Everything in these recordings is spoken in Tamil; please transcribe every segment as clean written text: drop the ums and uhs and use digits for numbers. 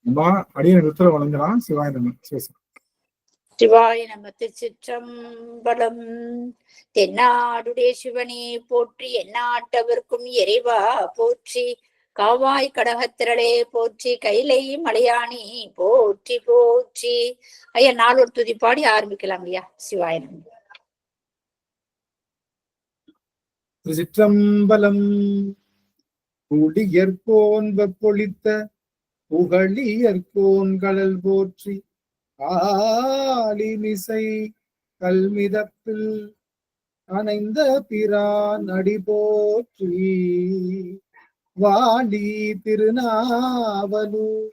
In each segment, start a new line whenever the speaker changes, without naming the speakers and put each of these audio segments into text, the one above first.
அம்மா அடியன் உத்தரவு வழங்குறான். சிவாய நம்ம
சிவாய நம. திருச்சிற்றம்பலம். தென்னாடுடைய சிவனே போற்றி, எந்நாட்டவர்க்கும் இறைவா போற்றி, காவாய் கடகத்திரளே போற்றி, கைலை மலையானி போற்றி போற்றி. ஐயா, நாலொரு துதி பாடி ஆரம்பிக்கலாம் ஐயா. சிவாய நம.
திருச்சிற்றம்பலம். குடியற்போன் வெப்பொழித்த புகழியற்கோன் கடல் போற்றி, ஆலிமிசை கல்மிதப்பில் அணைந்த பிரான் அடி போற்றி, வாலி திருநாவலூர்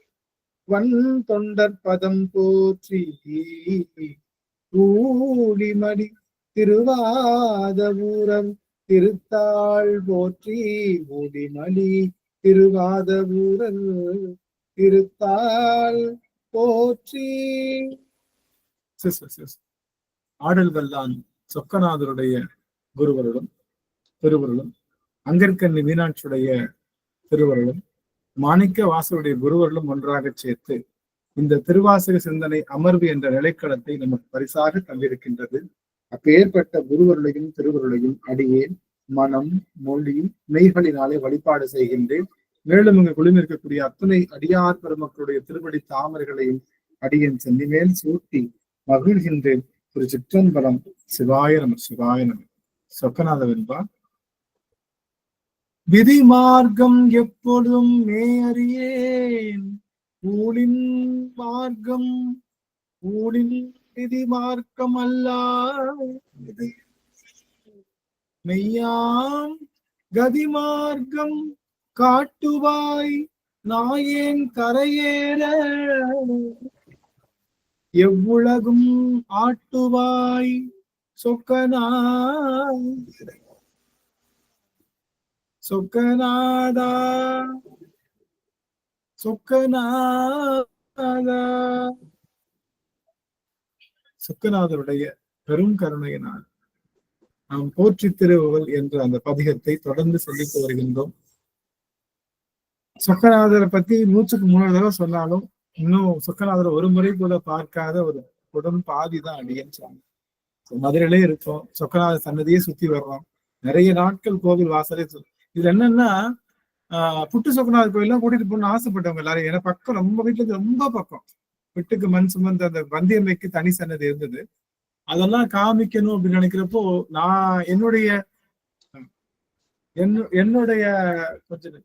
வன் தொண்டர் பதம் போற்றி, ஊழிமடி திருவாதவூரம் திருத்தாள் போற்றி, ஊழிமலி திருவாதவூரல் திருத்தாள் போற்றி. ஆடல் வல்லான் சொக்கநாதருடைய குருவருடன் திருவருளும், அங்கற்கண்ணி மீனாட்சியுடைய திருவருளும், மாணிக்க வாசருடைய குருவருளும் ஒன்றாக சேர்த்து இந்த திருவாசக சிந்தனை அமர்வு என்ற நிலைக்களத்தை நமக்கு பரிசாக தந்திருக்கின்றது. அப்பேற்பட்ட குருவருளையும் திருவருளையும் அடியேன் மனம் மொழி மெய்களினாலே வழிபாடு செய்கின்றேன். மேலும் இங்கு குழுமிருக்கக்கூடிய அத்தனை அடியார் பெருமக்களுடைய திருப்படி தாமரைகளையும் அடியேன் சென்னிமேல் சூட்டி மகிழ்கின்றேன். திருச்சிற்றம்பலம். சிவாய நம. சிவாய நம. சொக்கநாத வெண்பா. விதி மார்க்கம் எப்பொழுதும் மேயறியேன், ஊழின் மார்க்கம் ஊழின் விதி மார்க்கம் அல்ல, மெய்யாம் கதி மார்க்கம் காட்டுவாய் நாயேன் கரையேற, எவ்வுலகும் ஆட்டுவாய் சொக்கநாதா சொக்கநாதா. சொக்கநாதருடைய பெரும் கருணையினால் நாம் போற்றி திருவுவல் என்ற அந்த பதிகத்தை தொடர்ந்து சொல்லிட்டு வருகின்றோம். சொக்கநாதரை பத்தி 100க்கு 3 தடவை சொன்னாலும் இன்னும் சொக்கநாதரை ஒரு முறை கூட பார்க்காத ஒரு உடன் பாதி தான் அடியேன்னு சொன்னாங்க. மதுரையிலே இருக்கோம், சொக்கநாதர் சன்னதியே சுத்தி வர்றோம், நிறைய நாட்கள் கோவில் வாசலே. இதுல என்னன்னா புட்டு சொக்கநாதர் கோயிலாம் கூட்டிட்டு போகணும்னு ஆசைப்பட்டவங்க எல்லாரும். ஏன்னா பக்கம், ரொம்ப வீட்டுல இருந்து ரொம்ப பக்கம், வீட்டுக்கு மண் சுமந்த அந்த வந்தியம்மைக்கு தனி சன்னதி இருந்தது. அதெல்லாம் காமிக்கணும் அப்படின்னு நினைக்கிறப்போ நான் என்னுடைய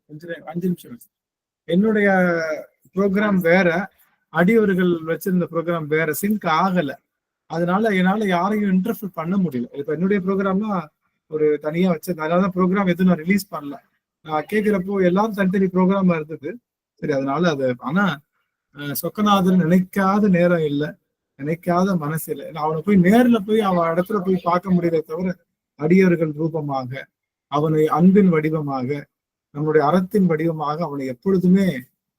கொஞ்சம் 5 நிமிஷம், என்னுடைய ப்ரோக்ராம் வேற, அடியவர்கள் வச்சிருந்த ப்ரோக்ராம் வேற, சிங்க் ஆகல. அதனால என்னால யாரையும் இன்டர்ஃபியர் பண்ண முடியல. இப்ப என்னுடைய ப்ரோக்ராம்லாம் ஒரு தனியா வச்சிருந்தேன், அதனாலதான் ப்ரோக்ராம் எதுவும் நான் ரிலீஸ் பண்ணல. நான் கேட்கிறப்போ எல்லாரும் தனித்தனி ப்ரோக்ராமா இருந்தது. சரி, அதனால அது. ஆனா சொக்கநாதன் நினைக்காத நேரம் இல்லை, நினைக்காத மனசு இல்லை. அவனை போய் நேர்ல போய் அவன் இடத்துல போய் பார்க்க முடியல தவிர, அடியவர்கள் ரூபமாக, அவனை அன்பின் வடிவமாக, நம்மளுடைய அறத்தின் வடிவமாக அவனை எப்பொழுதுமே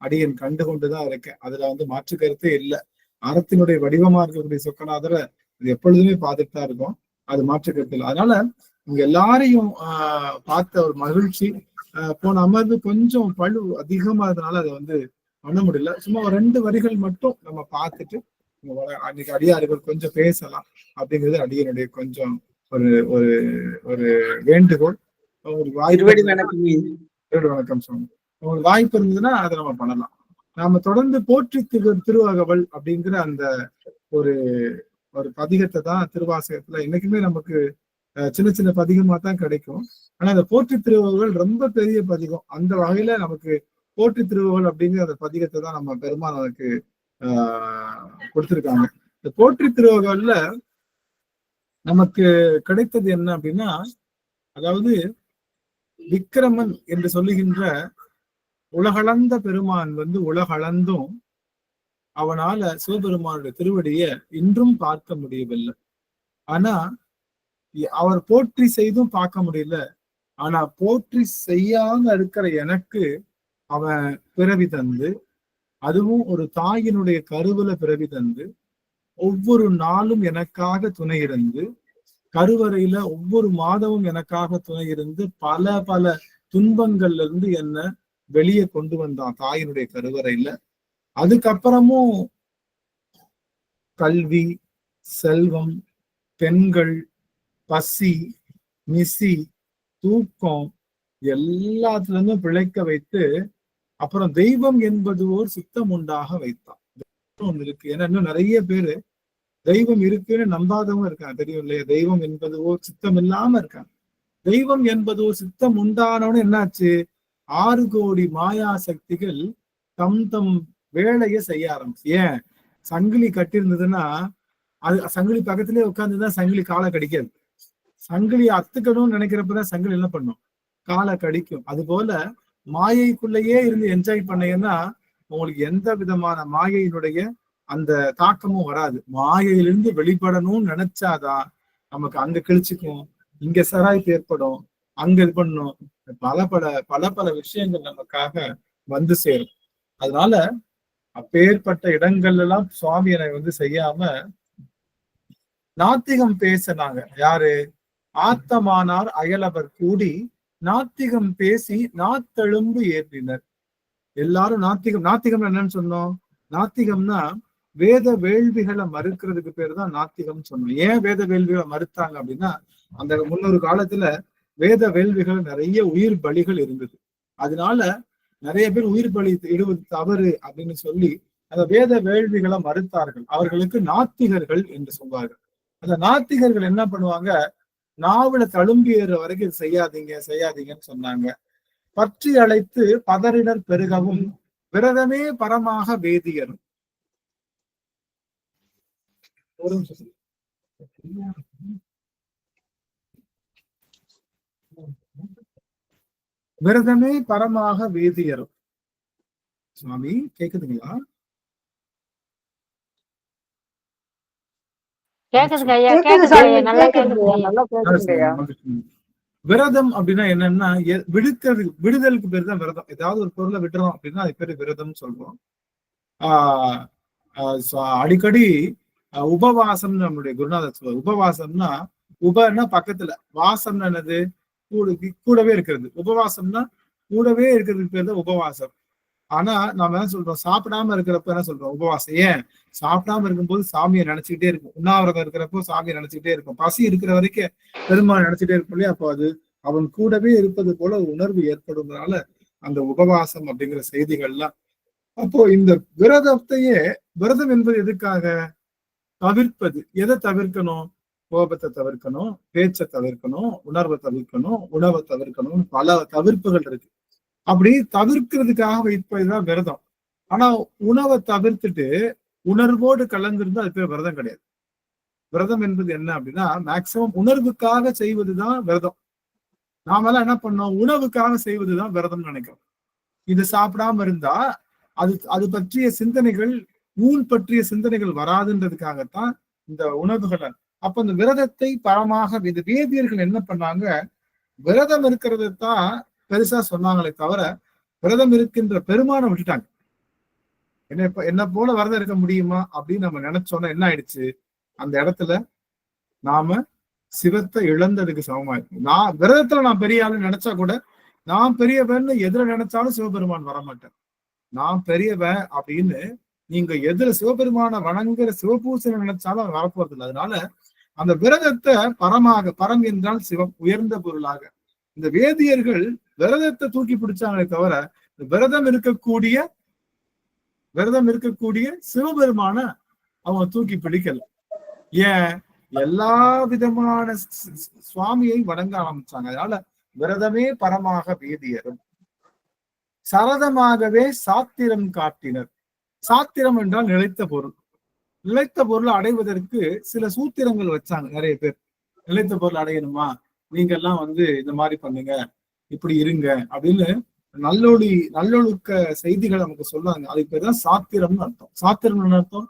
அடியன் கண்டு கொண்டுதான் இருக்கேன். அதுல மாற்று கருத்தே இல்லை. அறத்தினுடைய வடிவமா இருக்கக்கூடிய சொக்கநாதரை அது எப்பொழுதுமே பார்த்துட்டு தான் இருக்கும், அது மாற்று கருத்து இல்லை. அதனால இங்க எல்லாரையும் பார்த்த ஒரு மகிழ்ச்சி. போன அமர்வு கொஞ்சம் பழு அதிகமா இருந்தனால அதை பண்ண முடியல. சும்மா ஒரு 2 வரிகள் மட்டும் நம்ம பார்த்துட்டு அன்னைக்கு அடியார்கள் கொஞ்சம் பேசலாம் அப்படிங்கிறது அடியனுடைய கொஞ்சம் ஒரு ஒரு ஒரு வேண்டுகோள். உங்களுக்கு வணக்கம் சொன்னோம். உங்களுக்கு வாய்ப்பு இருந்ததுன்னா அதை நம்ம பண்ணலாம். நாம தொடர்ந்து போற்றி திருவகவல் அப்படிங்கிற அந்த ஒரு ஒரு பதிகத்தை தான் திருவாசகத்துல இன்னைக்குமே நமக்கு சின்ன சின்ன பதிகமா தான் கிடைக்கும். ஆனா அந்த போற்றி திருவகவல் ரொம்ப பெரிய பதிகம். அந்த வகையில நமக்கு போற்றி திருவகவல் அப்படிங்கிற அந்த பதிகத்தை தான் நம்ம பெருமாள் நமக்கு கொடுத்திருக்காங்க. இந்த போற்றி திருவகவல்ல நமக்கு கிடைத்தது என்ன அப்படின்னா, அதாவது விக்கிரமன் என்று சொல்லுகின்ற உலகளந்த பெருமான் உலகளந்தும் அவனால சிவபெருமானுடைய திருவடிய இன்றும் பார்க்க முடியவில்லை. ஆனா அவர் போற்றி செய்தும் பார்க்க முடியல. ஆனா போற்றி செய்யாம இருக்கிற எனக்கு அவன் பிறவி தந்து, அதுவும் ஒரு தாயினுடைய கருவில பிறவி தந்து, ஒவ்வொரு நாளும் எனக்காக துணை இருந்து, கருவறையில ஒவ்வொரு மாதமும் எனக்காக துணை இருந்து, பல பல துன்பங்கள்ல இருந்து என்ன வெளியே கொண்டு வந்தான் தாயினுடைய கருவறையில. அதுக்கப்புறமும் கல்வி, செல்வம், பெண்கள், பசி, நிசி, தூக்கம் எல்லாத்துல இருந்தும் பிழைக்க வைத்து அப்புறம் தெய்வம் என்பது ஓர் சித்தம் உண்டாக வைத்தான். ஒண்ணு இருக்கு. ஏன்னா இன்னும் நிறைய பேரு தெய்வம் இருக்குன்னு நம்பாதவங்க இருக்காங்க, தெரியும் இல்லையா? தெய்வம் என்பது ஓர் சித்தம் இல்லாம இருக்காங்க. தெய்வம் என்பது ஒரு சித்தம் உண்டானவனு என்னாச்சு? 6 கோடி மாயா சக்திகள் தம் தம் வேலையை செய்ய ஆரம்பிச்சு. ஏன்? சங்கிலி கட்டியிருந்ததுன்னா அது சங்கிலி பக்கத்திலேயே உட்கார்ந்துதான் சங்கிலி காலை கடிக்காது. சங்கிலி அத்துக்கணும்னு நினைக்கிறப்பதான் சங்கிலி என்ன பண்ணும்? காலை கடிக்கும். அது போல மாயைக்குள்ளேயே இருந்து என்ஜாய் பண்ணீங்கன்னா உங்களுக்கு எந்த விதமான மாயையினுடைய அந்த தாக்கமும் வராது. மாயையிலிருந்து வெளிப்படணும்னு நினைச்சாதான் நமக்கு அங்க கிழிச்சுக்கும், இங்க சராய்ப்பு ஏற்படும், அங்க இது பண்ணும், பல பல விஷயங்கள் நமக்காக வந்து சேரும். அதனால அப்பேற்பட்ட இடங்கள்ல எல்லாம் சுவாமி என்னை செய்யாம நாத்திகம் பேசினாங்க. யாரு? ஆத்தமானார் அயலவர் கூடி நாத்திகம் பேசி நாத்தெழும்பு ஏற்றினர். எல்லாரும் நாத்திகம் என்னன்னு சொன்னோம்? நாத்திகம்னா வேத வேள்விகளை மறுக்கிறதுக்கு பேர் தான் நாத்திகம் சொன்னோம். ஏன் வேத வேள்விகளை மறுத்தாங்க அப்படின்னா, அந்த முன்னொரு காலத்துல வேத வேள்விகள் நிறைய உயிர் பலிகள் இருந்தது. அதனால நிறைய பேர் உயிர் பலி இடுவது தவறு அப்படின்னு சொல்லி அந்த வேத வேள்விகளை மறுத்தார்கள். அவர்களுக்கு நாத்திகர்கள் என்று சொல்வார்கள். அந்த நாத்திகர்கள் என்ன பண்ணுவாங்க? நாவல தழும்பி ஏற வரைக்கும் இது செய்யாதீங்கன்னு சொன்னாங்க. பற்றி அழைத்து பதறினர் பெருகவும் விரதமே பரமாக வேதியரும். விரதமே பரமாக வேதியரும். சுவாமி கேக்குதுங்களா? விரதம் அப்படின்னா என்னன்னா விடுதலுக்கு பேர் தான் விரதம். ஏதாவது ஒரு பொருளை விடுறோம் அப்படின்னா அது பேரு விரதம் சொல்றோம். அடிக்கடி உபவாசம் நம்மளுடைய குருநாதர் சொல்லுவார். உபவாசம்னா உபன்னா பக்கத்துல, வாசம்னா என்னது? கூடவே இருக்கிறது. உபவாசம்னா கூடவே இருக்கிறதுக்கு பேர் தான் உபவாசம். ஆனா நாம என்ன சொல்றோம்? சாப்பிடாம இருக்கிறப்ப என்ன சொல்றோம்? உபவாசம். ஏன்? சாப்பிடாம இருக்கும்போது சாமியை நினைச்சுக்கிட்டே இருக்கும். உண்ணாவிரதம் இருக்கிறப்போ சாமியை நினைச்சுக்கிட்டே இருக்கும். பசி இருக்கிற வரைக்கும் பெருமாள் நினைச்சுட்டே இருக்கும் இல்லையா? அப்போ அது அவன் கூடவே இருப்பது போல உணர்வு ஏற்படும்னால அந்த உபவாசம் அப்படிங்கிற செய்திகள்லாம். அப்போ இந்த விரதத்தையே, விரதம் என்பது எதுக்காக? தவிர்ப்பது. எதை தவிர்க்கணும்? கோபத்தை தவிர்க்கணும், பேச்சை தவிர்க்கணும், உணர்வை தவிர்க்கணும், உணவை தவிர்க்கணும், பல தவிர்ப்புகள் இருக்கு. அப்படி தவிர்க்கிறதுக்காக வைப்பதுதான் விரதம். ஆனா உணவை தவிர்த்துட்டு உணர்வோடு கலந்திருந்தா அது பேர் விரதம் கிடையாது. விரதம் என்பது என்ன அப்படின்னா, மேக்சிமம் உணர்வுக்காக செய்வதுதான் விரதம். நாமெல்லாம் என்ன பண்ணோம்? உணவுக்காக செய்வதுதான் விரதம் நினைக்கிறோம். இது சாப்பிடாம இருந்தா அது பற்றிய சிந்தனைகள், ஊன் பற்றிய சிந்தனைகள் வராதுன்றதுக்காகத்தான் இந்த உணவுகளை. அப்ப இந்த விரதத்தை பரமாக இந்த வேதியர்கள் என்ன பண்ணாங்க? விரதம் இருக்கிறது தான் பெருசா சொன்னாங்களே தவிர விரதம் இருக்கின்ற பெருமானை விட்டுட்டாங்க. என்ன போல விரதம் இருக்க முடியுமா அப்படின்னு நம்ம நினைச்சோம்னா என்ன ஆயிடுச்சு? அந்த இடத்துல நாம சிவத்தை இழந்ததுக்கு சமமாயிருக்கும். விரதத்துல நான் பெரிய ஆளு நினைச்சா கூட, நான் பெரியவன் எதுல நினைச்சாலும் சிவபெருமான் வரமாட்டேன். நான் பெரியவன் அப்படின்னு நீங்க எதுல சிவபெருமான வணங்குற சிவபூசனை நினைச்சாலும் அது வரப்போறது இல்லை. அதனால அந்த விரதத்தை பரம் என்றால் சிவம், உயர்ந்த பொருளாக இந்த வேதியர்கள் விரதத்தை தூக்கி பிடிச்சாங்களே தவிர விரதம் இருக்கக்கூடிய சிவபெருமான அவங்க தூக்கி பிடிக்கல. ஏன்? எல்லா விதமான சுவாமியை வணங்க ஆரம்பிச்சாங்க. அதனால விரதமே பரமாக வேதியரும் சரதமாகவே சாத்திரம் காட்டினர். சாத்திரம் என்றால் நிலைத்த பொருள். நிலைத்த பொருள் அடைவதற்கு சில சூத்திரங்கள் வச்சாங்க நிறைய பேர். நிலைத்த பொருள் அடையணுமா, நீங்க எல்லாம் இந்த மாதிரி பண்ணுங்க, இப்படி இருங்க அப்படின்னு நல்லொழுக்க செய்திகள் நமக்கு சொல்லுவாங்க. அதுக்கு பேர் தான் சாத்திரம்னு அர்த்தம். சாத்திரம்னு அர்த்தம்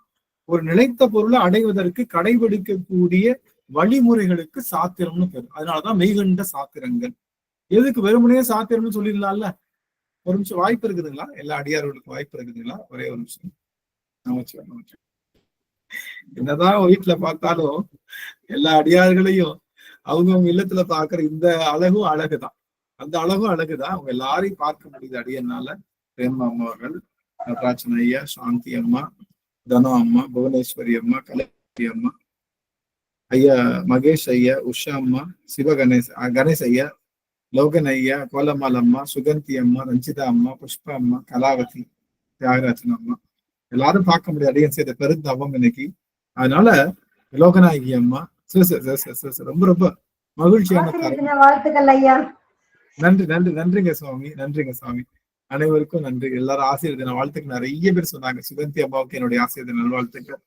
ஒரு நிலைத்த பொருளை அடைவதற்கு கடைபிடிக்கக்கூடிய வழிமுறைகளுக்கு சாத்திரம்னு பேர். அதனாலதான் மெய்கண்ட சாத்திரங்கள். எதுக்கு வெறுமனே சாத்திரம்னு சொல்லிடலாம்ல? ஒரு நிமிஷம் வாய்ப்பு இருக்குதுங்களா? எல்லா அடியார்களுக்கும் வாய்ப்பு இருக்குதுங்களா? ஒரே ஒரு நிமிஷம். என்னதான் வீட்டுல பார்த்தாலும் எல்லா அடியார்களையும் அவங்கவுங்க இல்லத்துல பாக்குற இந்த அழகும் அழகுதான். அந்த அழகும் அழகுதான். அவங்க எல்லாரையும் பார்க்க முடியுது அடியனால. பிரேமா அவர்கள் நடராஜன் ஐயா, சாந்தி அம்மா, தனோ அம்மா, புவனேஸ்வரி அம்மா, கலைவி அம்மா, ஐயா மகேஷ் ஐயா, உஷா அம்மா, கணேஷ் ஐயா, லோகன் ஐயா, கோலமால் அம்மா, சுகந்தி அம்மா, ரஞ்சிதா அம்மா, புஷ்பா அம்மா, கலாவதி, தியாகராஜன் அம்மா, எல்லாரும் பார்க்க முடியாது அடியன் செய்த பெருந்தவம் இன்னைக்கு. அதனால லோகநாயகி அம்மா, ரொம்ப ரொம்ப மகிழ்ச்சியான
வாழ்த்துக்கள் ஐயா.
நன்றி நன்றி நன்றிங்க சுவாமி, நன்றிங்க சுவாமி. அனைவருக்கும் நன்றி. எல்லாரும் ஆசிரியர் தின வாழ்த்துக்கு நிறைய பேர் சொன்னாங்க. சுகந்தி அம்மாவுக்கு என்னுடைய ஆசிரியர் தின நல்வாழ்த்துக்கள்,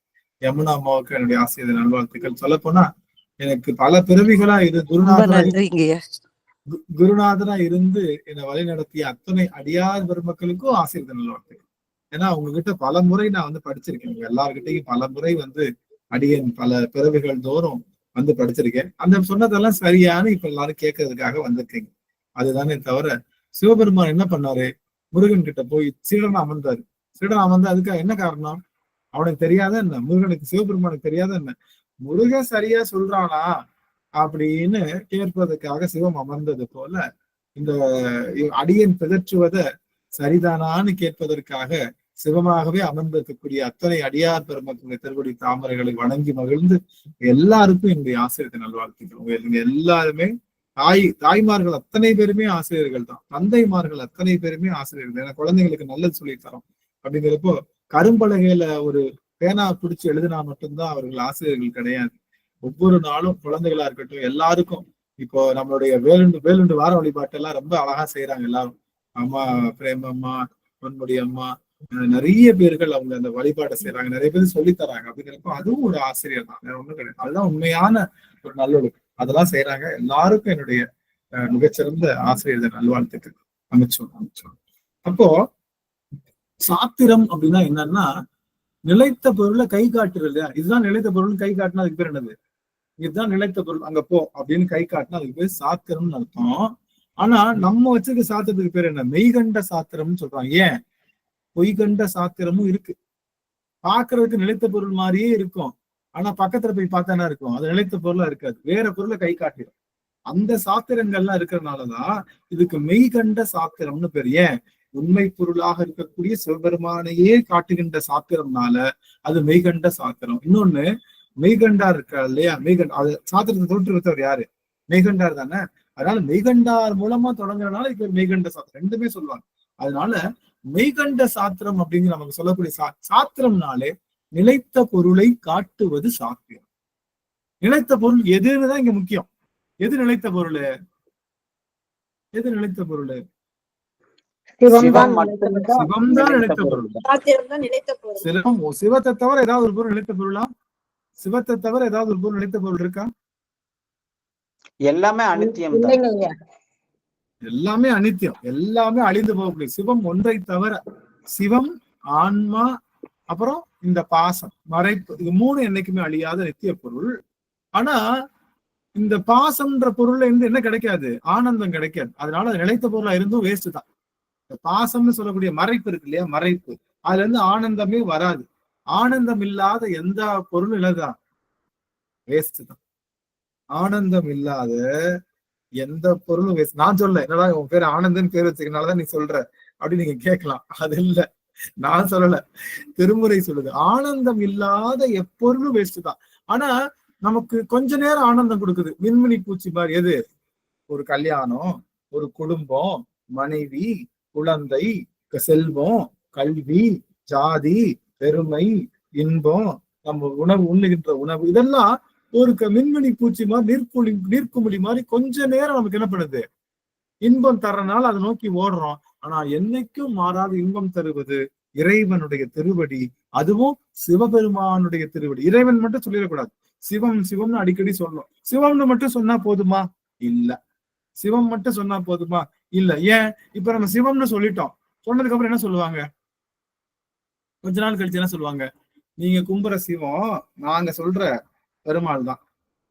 யமுனா அம்மாவுக்கு என்னுடைய ஆசிரியர் தின நல்வாழ்த்துக்கள். சொல்ல போனா எனக்கு பல பிறவிகளா இது குருநாதனா இருந்து என்னை வழி நடத்திய அத்தனை அடியார் பெருமக்களுக்கும் ஆசிரியர் தின நல்வாழ்த்துக்கள். ஏன்னா உங்ககிட்ட பல முறை நான் படிச்சிருக்கேன். எல்லார்கிட்டையும் பல முறை அடியேன் பல பிறவிகள் தோறும் படிச்சிருக்கேன். அந்த சொன்னதெல்லாம் சரியான இப்ப எல்லாரும் கேட்கறதுக்காக வந்திருக்கீங்க. அதுதானே தவிர சிவபெருமான் என்ன பண்ணாரு, முருகன் கிட்ட போய் சீடனா அமர்ந்தாரு. சீடனா அமர்ந்தா அதுக்காக என்ன காரணம்? அவனுக்கு தெரியாத என்ன? முருகனுக்கு சிவபெருமானுக்கு தெரியாத என்ன? முருகன் சரியா சொல்றானா அப்படின்னு கேட்பதற்காக சிவம் அமர்ந்தது போல இந்த அடியன் பிதற்றுவத சரிதானான்னு கேட்பதற்காக சிவமாகவே அமர்ந்திருக்கக்கூடிய அத்தனை அடியார் பெருமக்களுடைய திருவடி தாமரைகளை வணங்கி மகிழ்ந்து எல்லாருக்கும் என்னுடைய ஆசிரியத்தை நல்வாழ்த்துக்கிறோம். எல்லாருமே தாய்மார்கள் அத்தனை பேருமே ஆசிரியர்கள் தான், தந்தைமார்கள் அத்தனை பேருமே ஆசிரியர்கள். ஏன்னா குழந்தைங்களுக்கு நல்லது சொல்லி தரோம். அப்படிங்கிறப்போ கரும்பலகையில ஒரு பேனா பிடிச்சு எழுதினா மட்டும்தான் அவர்கள் ஆசிரியர்கள் கிடையாது. ஒவ்வொரு நாளும் குழந்தைகளா இருக்கட்டும் எல்லாருக்கும். இப்போ நம்மளுடைய வேலுண்டு வார வழிபாட்டெல்லாம் ரொம்ப அழகா செய்யறாங்க எல்லாரும். அம்மா பிரேமம்மா, பொன்முடி அம்மா, நிறைய பேர்கள் அவங்க அந்த வழிபாட்டை செய்யறாங்க, நிறைய பேர் சொல்லி தராங்க. அப்படிங்கிறப்போ அதுவும் ஒரு ஆசிரியர் தான், வேற ஒண்ணும் கிடையாது. அதுதான் உண்மையான ஒரு நல்லொழுக்கம். அதெல்லாம் செய்யறாங்க. எல்லாருக்கும் என்னுடைய மிகச்சிறந்த ஆசிரியர் நல்வாழ்த்துக்கள். அமைச்சோம். அப்போ சாத்திரம் அப்படின்னா என்னன்னா, நிலைத்த பொருளை கை காட்டுறது. இதுதான் நிலைத்த பொருள். கை காட்டினா அதுக்கு பேர் என்னது? இதுதான் நிலைத்த பொருள், அங்க போ அப்படின்னு கை காட்டினா அதுக்கு பேர் சாத்திரம்னு அர்த்தம். ஆனா நம்ம வச்சிருக்க சாத்திரத்துக்கு பேர் என்ன? மெய்கண்ட சாத்திரம்னு சொல்றாங்க. ஏன்? பொய்கண்ட சாத்திரமும் இருக்கு. பாக்குறதுக்கு நிலைத்த பொருள் மாதிரியே இருக்கும். ஆனா பக்கத்துல போய் பார்த்தா என்ன இருக்கும்? அது நிலைத்த பொருளா இருக்காது, வேற பொருளை கை காட்டிடும். அந்த சாத்திரங்கள்லாம் இருக்கிறதுனாலதான் இதுக்கு மெய்கண்ட சாத்திரம்னு பேர். ஏன்? உண்மை பொருளாக இருக்கக்கூடிய சிவபெருமானையே காட்டுகின்ற சாத்திரம்னால அது மெய்கண்ட சாத்திரம். இன்னொன்னு மெய்கண்டார் இருக்கா இல்லையா? அது சாத்திரத்தை தோற்றுவித்தவர் யாரு? மெய்கண்டார் தானே. அதனால மெய்கண்டார் மூலமா தொடங்குறதுனால இப்ப மெய்கண்ட சாத்திரம் ரெண்டுமே சொல்லுவாங்க. அதனால மெய்கண்ட சாத்திரம் அப்படிங்கிற நமக்கு சொல்லக்கூடிய சாத்திரம்னாலே நிலைத்த பொருளை காட்டுவது சாத்திரம். நிலைத்த பொருள் எதுன்னுதான் இங்க முக்கியம். எது நிலைத்த பொருள்? எது நிலைத்த பொருள்? சிவம் தான் நிலைத்த பொருள். சிவத்தை தவிர ஏதாவது ஒரு பொருள் நிலைத்த பொருளா? சிவத்தை தவிர ஏதாவது ஒரு பொருள் நிலைத்த பொருள் இருக்கா?
எல்லாமே அனித்தியம்.
எல்லாமே அனித்தியம், எல்லாமே அழிந்து போகக்கூடிய. சிவம் ஒன்றை தவிர, சிவம், ஆன்மா, அப்புறம் இந்த பாசம், மறைப்பு, இது மூணு என்னைக்குமே அழியாத நித்திய பொருள். ஆனா இந்த பாசம்ன்ற பொருள்ல இருந்து என்ன கிடைக்காது? ஆனந்தம் கிடைக்காது. அதனால அது நிலைத்த பொருளா இருந்தும் வேஸ்ட் தான். இந்த பாசம்னு சொல்லக்கூடிய மறைப்பு இருக்கு இல்லையா, மறைப்பு, அதுல இருந்து ஆனந்தமே வராது. ஆனந்தம் இல்லாத எந்த பொருளும் இல்லதான், வேஸ்ட் தான். ஆனந்தம் இல்லாத எந்த பொருளும் வேஸ்ட். நான் சொல்ல என்னடா உன் பேர் ஆனந்தன் பேர் வச்சுக்கனாலதான் நீ சொல்ற அப்படின்னு நீங்க கேட்கலாம். அது இல்ல, நான் சொல்லல, திருமுறை சொல்லுது. ஆனந்தம் இல்லாத எப்பொருளும் வேஸ்ட் தான். ஆனா நமக்கு கொஞ்ச நேரம் ஆனந்தம் கொடுக்குது. மின்மினி பூச்சி மாதிரி. எது? ஒரு கல்யாணம், ஒரு குடும்பம், மனைவி, குழந்தை, செல்வம், கல்வி, ஜாதி, பெருமை, இன்பம், நம்ம உணவு, உண்ணுகின்ற உணவு, இதெல்லாம் ஒரு மின்மினி பூச்சி மாதிரி, நீர்க்குமிழி மாதிரி கொஞ்ச நேரம் நமக்கு என்ன பண்ணுது? இன்பம் தர்றனால அதை நோக்கி ஓடுறோம். ஆனா என்னைக்கும் மாறாத இன்பம் தருவது இறைவனுடைய திருவடி, அதுவும் சிவபெருமானுடைய திருவடி. இறைவன் மட்டும் சொல்லிடக்கூடாது. சிவம் சிவம்னு அடிக்கடி சொல்லணும். சிவம்னு மட்டும் சொன்னா போதுமா? இல்ல. சிவம் மட்டும் சொன்னா போதுமா? இல்ல. ஏன்? இப்ப நம்ம சிவம்னு சொல்லிட்டோம். சொன்னதுக்கு அப்புறம் என்ன சொல்லுவாங்க? கொஞ்ச நாள் கழிச்சு என்ன சொல்லுவாங்க? நீங்க கும்புற சிவம் நாங்க சொல்ற பெருமாள் தான்.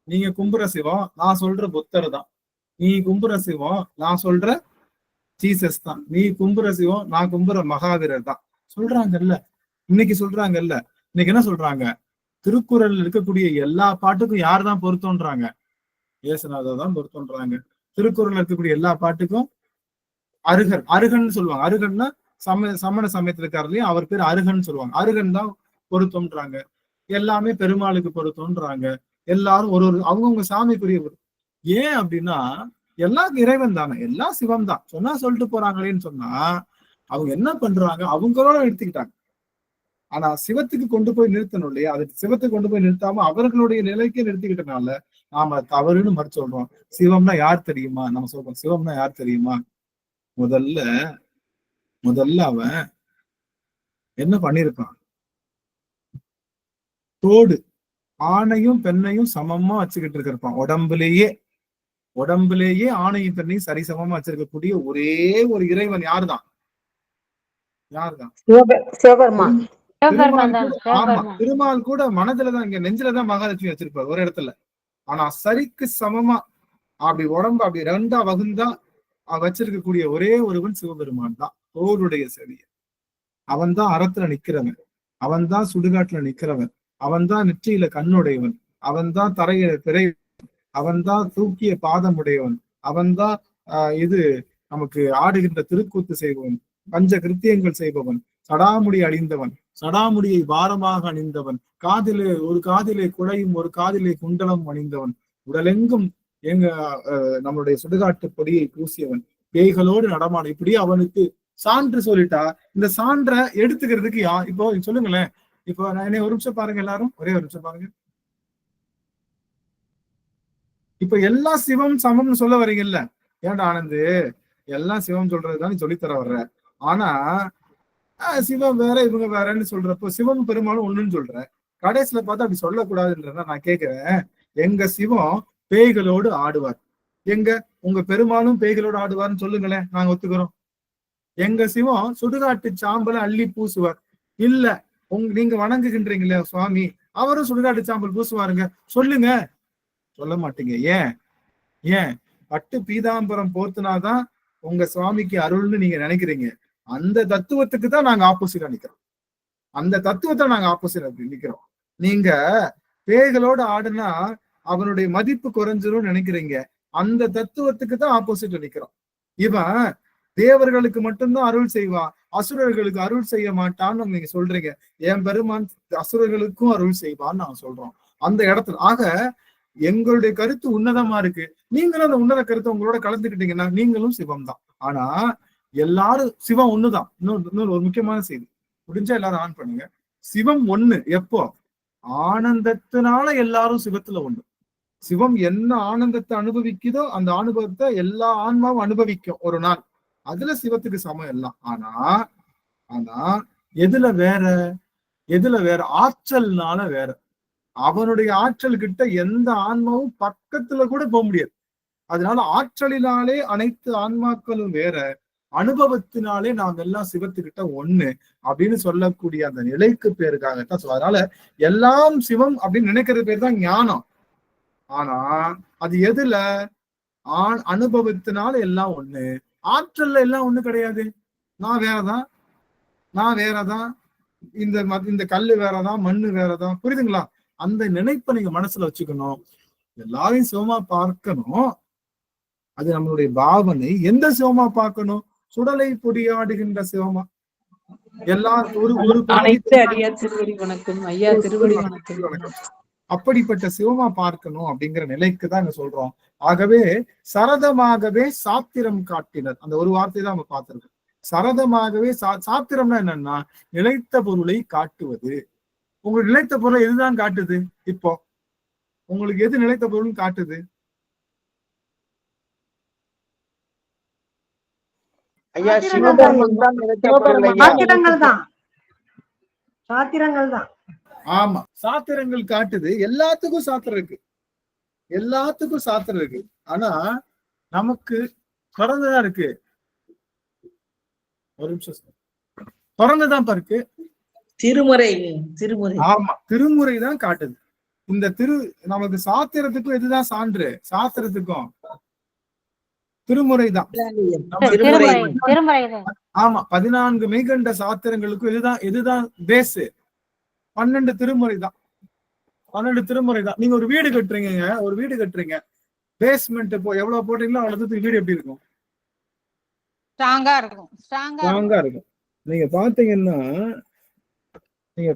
நீங்க கும்புற சிவம் நான் சொல்ற புத்தர் தான். நீ கும்புற சிவம் நான் சொல்ற ஜீசஸ் தான். நீ கும்புற சிவம் நான் கும்புற மகாவீரர் தான். சொல்றாங்கல்ல, இன்னைக்கு சொல்றாங்கல்ல. இன்னைக்கு என்ன சொல்றாங்க? திருக்குறள் இருக்கக்கூடிய எல்லா பாட்டுக்கும் யார் தான் பொருத்தம்ன்றாங்க? இயேசுநாதர் தான் பொருத்தம்ன்றாங்க. திருக்குறள் இருக்கக்கூடிய எல்லா பாட்டுக்கும் அருகன், அருகன்னு சொல்லுவாங்க. அருகன்னா சமண சமயத்துல இருக்காருலையும் அவர் பேர் அருகன் சொல்லுவாங்க. அருகன் தான் பொருத்தம்ன்றாங்க. எல்லாமே பெருமாளுக்கு பொருத்தம்ன்றாங்க. எல்லாரும் ஒரு அவங்கவுங்க சாமிக்குரிய. ஏன் அப்படின்னா எல்லாம் இறைவன் தானே, எல்லாம் சிவம் தான். சொன்னா சொல்லிட்டு போறாங்களேன்னு சொன்னா அவங்க என்ன பண்றாங்க, அவங்களோட எடுத்துக்கிட்டாங்க. ஆனா சிவத்துக்கு கொண்டு போய் நிறுத்தணும் இல்லையா? அது சிவத்துக்கு கொண்டு போய் நிறுத்தாம அவர்களுடைய நிலைக்கே நிறுத்திக்கிட்டனால நாம தவறுன்னு மறுத்து சொல்றோம். சிவம்னா யார் தெரியுமா? நம்ம சொல்றோம் சிவம்னா யார் தெரியுமா? முதல்ல அவன் என்ன பண்ணிருப்பான், தோடு ஆணையும் பெண்ணையும் சமமா வச்சுக்கிட்டு இருப்பான். உடம்புலேயே ஆணையும் பெண்ணையும் சரிசமமா வச்சிருக்கக்கூடிய ஒரே ஒரு இறைவன் யாருதான்?
சிவபெருமான்.
திருமால் கூட மனதுலதான், இங்க நெஞ்சிலதான் மகாலட்சுமி வச்சிருப்பார் ஒரு இடத்துல. ஆனா சரிக்கு சமமா அப்படி உடம்பு அப்படி ரெண்டா வகுந்தா வச்சிருக்கக்கூடிய ஒரே ஒருவன் சிவபெருமான் தான். தோளுடைய செவிய அவன் தான் அறத்துல நிக்கிறவன், அவன் தான் சுடுகாட்டுல நிக்கிறவன், அவன் தான் நெற்றியில கண்ணுடையவன், அவன் தான் தரையில திரை, அவன் தான் தூக்கிய பாதம் உடையவன், அவன் தான் இது நமக்கு ஆடுகின்ற திருக்கூத்து செய்பவன், பஞ்ச கிருத்தியங்கள் செய்பவன், சடாமுடி அணிந்தவன், சடாமுடியை பாரமாக அணிந்தவன், ஒரு காதிலே குழையும் ஒரு காதிலே குண்டலம் அணிந்தவன், உடலெங்கும் நம்மளுடைய சுடுகாட்டு பொடியை பூசியவன், பேய்களோடு நடமான. இப்படி அவனுக்கு சான்று சொல்லிட்டா இந்த சான்றை எடுத்துக்கிறதுக்கு இப்போ சொல்லுங்களேன். இப்போ நான் என்ன ஒரு நிமிஷம் பாருங்க, எல்லாரும் ஒரே ஒரு நிமிஷம் பாருங்க. இப்ப எல்லா சிவம் சமம்னு சொல்ல வரீங்கல்ல, ஏன்டா ஆனந்து எல்லாம் சிவம் சொல்றதுதான் சொல்லித்தர வர்ற. ஆனா சிவம் வேற இவங்க வேறன்னு சொல்றப்போ சிவம் பெரும்பாலும் ஒண்ணுன்னு சொல்ற, கடைசியில பார்த்தா அப்படி சொல்லக்கூடாதுன்றத நான் கேட்கிறேன். எங்க சிவம் பேய்களோடு ஆடுவார், எங்க உங்க பெருமாளும் பேய்களோடு ஆடுவார்னு சொல்லுங்களேன், நாங்க ஒத்துக்கிறோம். எங்க சிவம் சுடுகாட்டு சாம்பலை அள்ளி பூசுவார், இல்ல நீங்க வணங்குகின்றீங்களே சுவாமி அவரும் சுடுகாட்டு சாம்பல் பூசுவாருங்க, சொல்லுங்க. சொல்ல மாட்டீங்க. ஏன் பட்டு பீதாம்பரம் போத்துனாதான் உங்க சுவாமிக்கு அருள்னு நீங்க நினைக்கிறீங்க. அந்த தத்துவத்துக்கு தான் நாங்க ஆப்போசிட்டா நிக்கிறோம். அந்த தத்துவத்தை நாங்க ஆப்போசிட்டா நிக்கிறோம். நீங்க பேய்களோட ஆடுனா அவனுடைய மதிப்பு குறைஞ்சிரும் நினைக்கிறீங்க. அந்த தத்துவத்துக்கு தான் ஆப்போசிட்டா நிக்கிறோம். இவன் தேவர்களுக்கு மட்டும்தான் அருள் செய்வான், அசுரர்களுக்கு அருள் செய்ய மாட்டான்னு நீங்க சொல்றீங்க. என் பெருமான் அசுரர்களுக்கும் அருள் செய்வான்னு நாங்க சொல்றோம். அந்த இடத்துல ஆக எங்களுடைய கருத்து உன்னதமா இருக்கு, நீங்களும் அந்த உன்னத கருத்தை உங்களோட கலந்துக்கிட்டீங்கன்னா நீங்களும் சிவம் தான். ஆனா எல்லாரும் சிவம் ஒண்ணுதான். இன்னொரு ஒரு முக்கியமான செய்தி, முடிஞ்சா எல்லாரும் ஆன் பண்ணுங்க. சிவம் ஒண்ணு எப்போ? ஆனந்தத்தினால எல்லாரும் சிவத்துல ஒண்ணு. சிவம் என்ன ஆனந்தத்தை அனுபவிக்குதோ அந்த அனுபவத்தை எல்லா ஆன்மாவும் அனுபவிக்கும் ஒரு நாள். அதுல சிவத்துக்கு சமம் எல்லாம். ஆனா எதுல வேற ஆற்றல்னால வேற. அவனுடைய ஆற்றல் கிட்ட எந்த ஆன்மாவும் பக்கத்துல கூட போக முடியாது. அதனால ஆற்றலினாலே அனைத்து ஆன்மாக்களும் வேற, அனுபவத்தினாலே நாம் எல்லாம் சிவத்துக்கிட்ட ஒண்ணு அப்படின்னு சொல்லக்கூடிய அந்த நிலைக்கு பேருக்காகத்தான் சொல்ல. அதனால எல்லாம் சிவம் அப்படின்னு நினைக்கிறது பேர் தான் ஞானம். ஆனா அது எதுல? அனுபவத்தினால எல்லாம் ஒண்ணு, ஆற்றல்ல எல்லாம் ஒண்ணு கிடையாது. நான் வேறதான், இந்த கல்லு வேறதான், மண்ணு வேறதான். புரியுதுங்களா? அந்த நினைப்பை நீங்க மனசுல வச்சுக்கணும். எல்லாரையும் சிவமா பார்க்கணும். அது நம்மளுடைய பாவனை. எந்த சிவமா பார்க்கணும்? சுடலை பொடியாடுகின்ற சிவமா? எல்லாரும் அப்படிப்பட்ட சிவமா பார்க்கணும் அப்படிங்கிற நிலைக்கு தான் என்ன சொல்றோம். ஆகவே சரதமாகவே சாத்திரம் காட்டினர். அந்த ஒரு வார்த்தை தான் நம்ம பார்த்திருக்கோம். சரதமாகவே சாத்திரம்னா என்னன்னா நிலைத்த பொருளை காட்டுவது. உங்களுக்கு நிலைத்த பொருளை எதுதான் காட்டுது? இப்போ உங்களுக்கு எது நிலைத்த பொருள் காட்டுது? ஆமா, சாத்திரங்கள் காட்டுது. எல்லாத்துக்கும் சாத்திரம் இருக்கு. ஆனா நமக்கு பிறந்ததா இருக்கு. ஒரு நிமிஷம், பிறந்ததான் இருக்கு. திருமுறை. ஆமா, திருமுறை தான் காட்டுது. இந்த நமக்கு சாத்திரத்துக்கும் எதுதான் சான்று? சாஸ்திரத்துக்கும் திருமுறை தான். ஆமா, 14 மெய்கண்ட சாத்திரங்களுக்கும் எதுதான் பேஸ்? 12 திருமுறை தான். 12 திருமுறை தான். நீங்க ஒரு வீடு கட்டுறீங்க, பேஸ்மெண்ட் எவ்வளவு போட்டீங்களோ அவ்வளவு வீடு எப்படி இருக்கும்? ஸ்ட்ராங்கா இருக்கும். நீங்க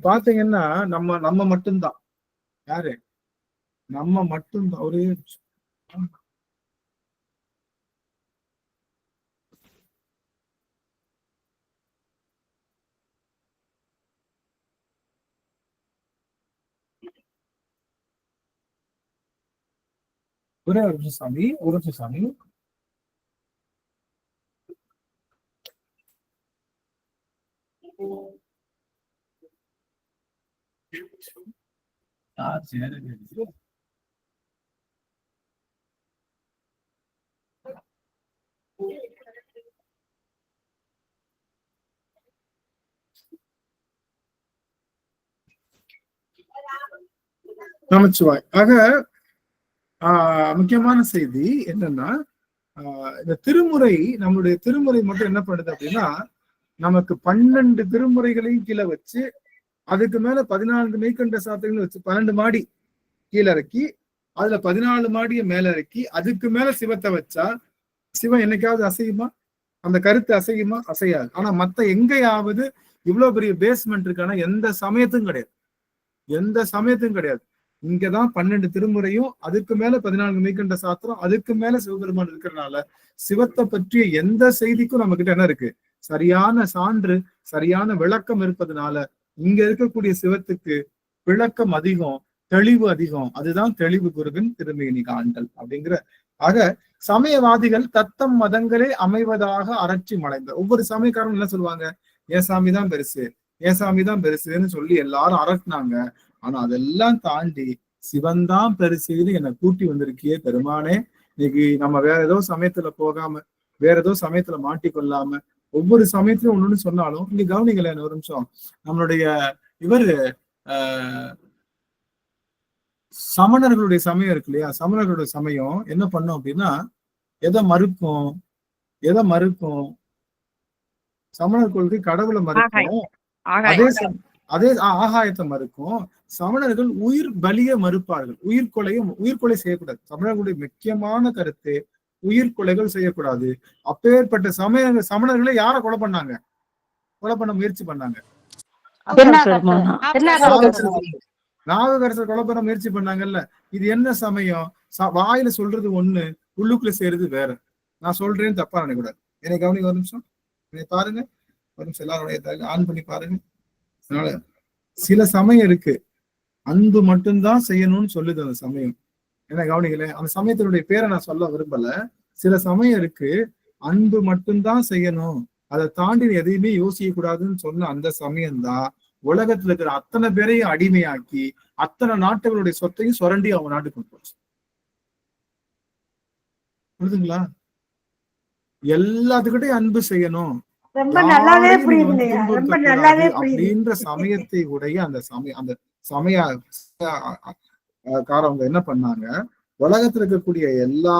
பாத்தீங்கன்னா நம்ம நம்ம மட்டும்தான். யாரு? நம்ம மட்டும்தான். ஒரு நிமிஷம் சாமி, ஒரு நிமிஷம் சாமி. நமச்சிவாய். ஆக முக்கியமான செய்தி என்னன்னா, இந்த திருமுறை, நம்மளுடைய திருமுறை மட்டும் என்ன பண்ணுது அப்படின்னா, நமக்கு 12 திருமுறைகளையும் கீழே வச்சு, அதுக்கு மேல 14 மெய்கண்ட சாத்திரங்களை வச்சு 12 மாடி கீழே இறக்கி, அதுல 14 மாடியை மேல இறக்கி, அதுக்கு மேல சிவத்தை வச்சா சிவம் என்னைக்காவது அசையுமா? அந்த கருத்து அசையுமா? அசையாது. ஆனா மத்த எங்கேயாவது இவ்வளவு பெரிய பேஸ்மெண்ட் இருக்கான எந்த சமயத்தும் கிடையாது. எந்த சமயத்தும் கிடையாது. இங்கதான் 12 திருமுறையும், அதுக்கு மேல 14 மெய்கண்ட சாத்திரம், அதுக்கு மேல சிவபெருமான் இருக்கிறதுனால சிவத்தை பற்றிய எந்த செய்திக்கும் நம்ம கிட்ட என்ன இருக்கு? சரியான சான்று, சரியான விளக்கம் இருப்பதனால இங்க இருக்கக்கூடிய சிவத்துக்கு விளக்கம் அதிகம், தெளிவு அதிகம். அதுதான் தெளிவு குருவின் திருமேனி காண்டல் அப்படிங்கிற. ஆக சமயவாதிகள் தத்தம் மதங்களே அமைவதாக அரட்சி மலைந்த. ஒவ்வொரு சமயக்காரன் என்ன சொல்லுவாங்க? ஏன் சாமிதான் பெருசு, ஏன் சாமிதான் பெருசுன்னு சொல்லி எல்லாரும் அரட்டினாங்க. ஆனா அதெல்லாம் தாண்டி சிவன்தான் பெருசுன்னு என்னை கூட்டி வந்திருக்கியே பெருமானே. இன்னைக்கு நம்ம வேற ஏதோ சமயத்துல போகாம, வேற ஏதோ சமயத்துல மாட்டிக்கொள்ளாம, ஒவ்வொரு சமயத்திலும் ஒண்ணுன்னு சொன்னாலும் இங்க கவனிங்களேன் ஒரு நிமிஷம். நம்மளுடைய இவரு சமணர்களுடைய சமயம் இருக்கு இல்லையா? சமணர்களுடைய சமயம் என்ன பண்ணும் அப்படின்னா, எதை மறுக்கும்? சமணர் கொள்கை கடவுளை மறுக்கும், அதே ஆகாயத்தை மறுக்கும். சமணர்கள் உயிர் பலிய மறுப்பார்கள். உயிர்கொலை செய்யக்கூடாது. சமணர்களுடைய முக்கியமான கருத்து உயிர்கொலைகள் செய்யக்கூடாது. அப்பேற்பட்ட சமணர்களை யார கொலை பண்ணாங்க? கொலை பண்ண முயற்சி பண்ணாங்க. நாவுக்கரசர் கொலை பண்ண முயற்சி பண்ணாங்கல்ல. இது என்ன சமயம்? வாயில சொல்றது ஒண்ணு, உள்ளுக்குள்ள செய்யறது வேற. நான் சொல்றேன்னு தப்பா நினைக்கூடாது. என்னை கவனிக்க ஒரு நிமிஷம், என்னை பாருங்க ஒரு நிமிஷம், எல்லாருடைய ஆன் பண்ணி பாருங்க. அதனால சில சமயம் இருக்கு, அன்பு மட்டும்தான் செய்யணும்னு சொல்லுது அந்த சமயம். என்ன கவனிக்கல, அந்த சமயத்தினுடைய பேரை நான் சொல்ல விரும்பல. சில சமயம் இருக்கு, அன்பு மட்டும்தான் செய்யணும், அதை தாண்டி எதையுமே யோசிக்க கூடாதுன்னு சொன்ன அந்த சமயம்தான் உலகத்துல இருக்கிற அத்தனை பேரையும் அடிமையாக்கி அத்தனை நாட்டுகளுடைய சொத்தையும் சுரண்டி அவங்க நாட்டுக்கு கொண்டு போச்சு. புரியுதுங்களா? எல்லாத்துக்கிட்டையும் அன்பு செய்யணும், அப்படின்ற சமயத்தை உடைய அந்த சமயக்காரவங்க என்ன பண்ணாங்க? உலகத்துல இருக்கக்கூடிய எல்லா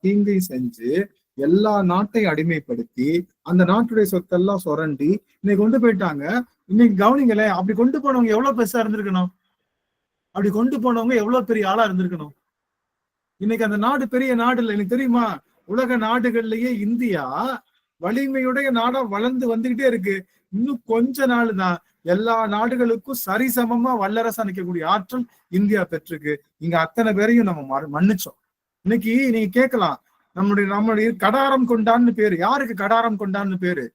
தீங்கையும் செஞ்சு எல்லா நாட்டையும் அடிமைப்படுத்தி அந்த நாட்டுடைய சொத்தெல்லாம் சுரண்டி இன்னைக்கு கொண்டு போயிட்டாங்க. இன்னைக்கு கவனிங்களேன், அப்படி கொண்டு போனவங்க எவ்வளவு பெருசா இருந்திருக்கணும், அப்படி கொண்டு போனவங்க எவ்வளவு பெரிய ஆளா இருந்திருக்கணும். இன்னைக்கு அந்த நாடு பெரிய நாடு இல்லை. எனக்கு தெரியுமா, உலக நாடுகள்லயே இந்தியா வலிமையுடைய நாடா வளர்ந்து வந்துகிட்டே இருக்கு. இன்னும் கொஞ்ச நாள் தான் எல்லா நாடுகளுக்கும் சரிசமமா வல்லரசா நிற்கக்கூடிய ஆற்றல் இந்தியா பெற்றிருக்கு. இங்க அத்தனை பேரையும் நம்ம மன்னிச்சோம். இன்னைக்கு நீங்க கேட்கலாம், நம்மளுடைய கடாரம் கொண்டான்னு பேரு. யாருக்கு கடாரம் கொண்டான்னு பேரு?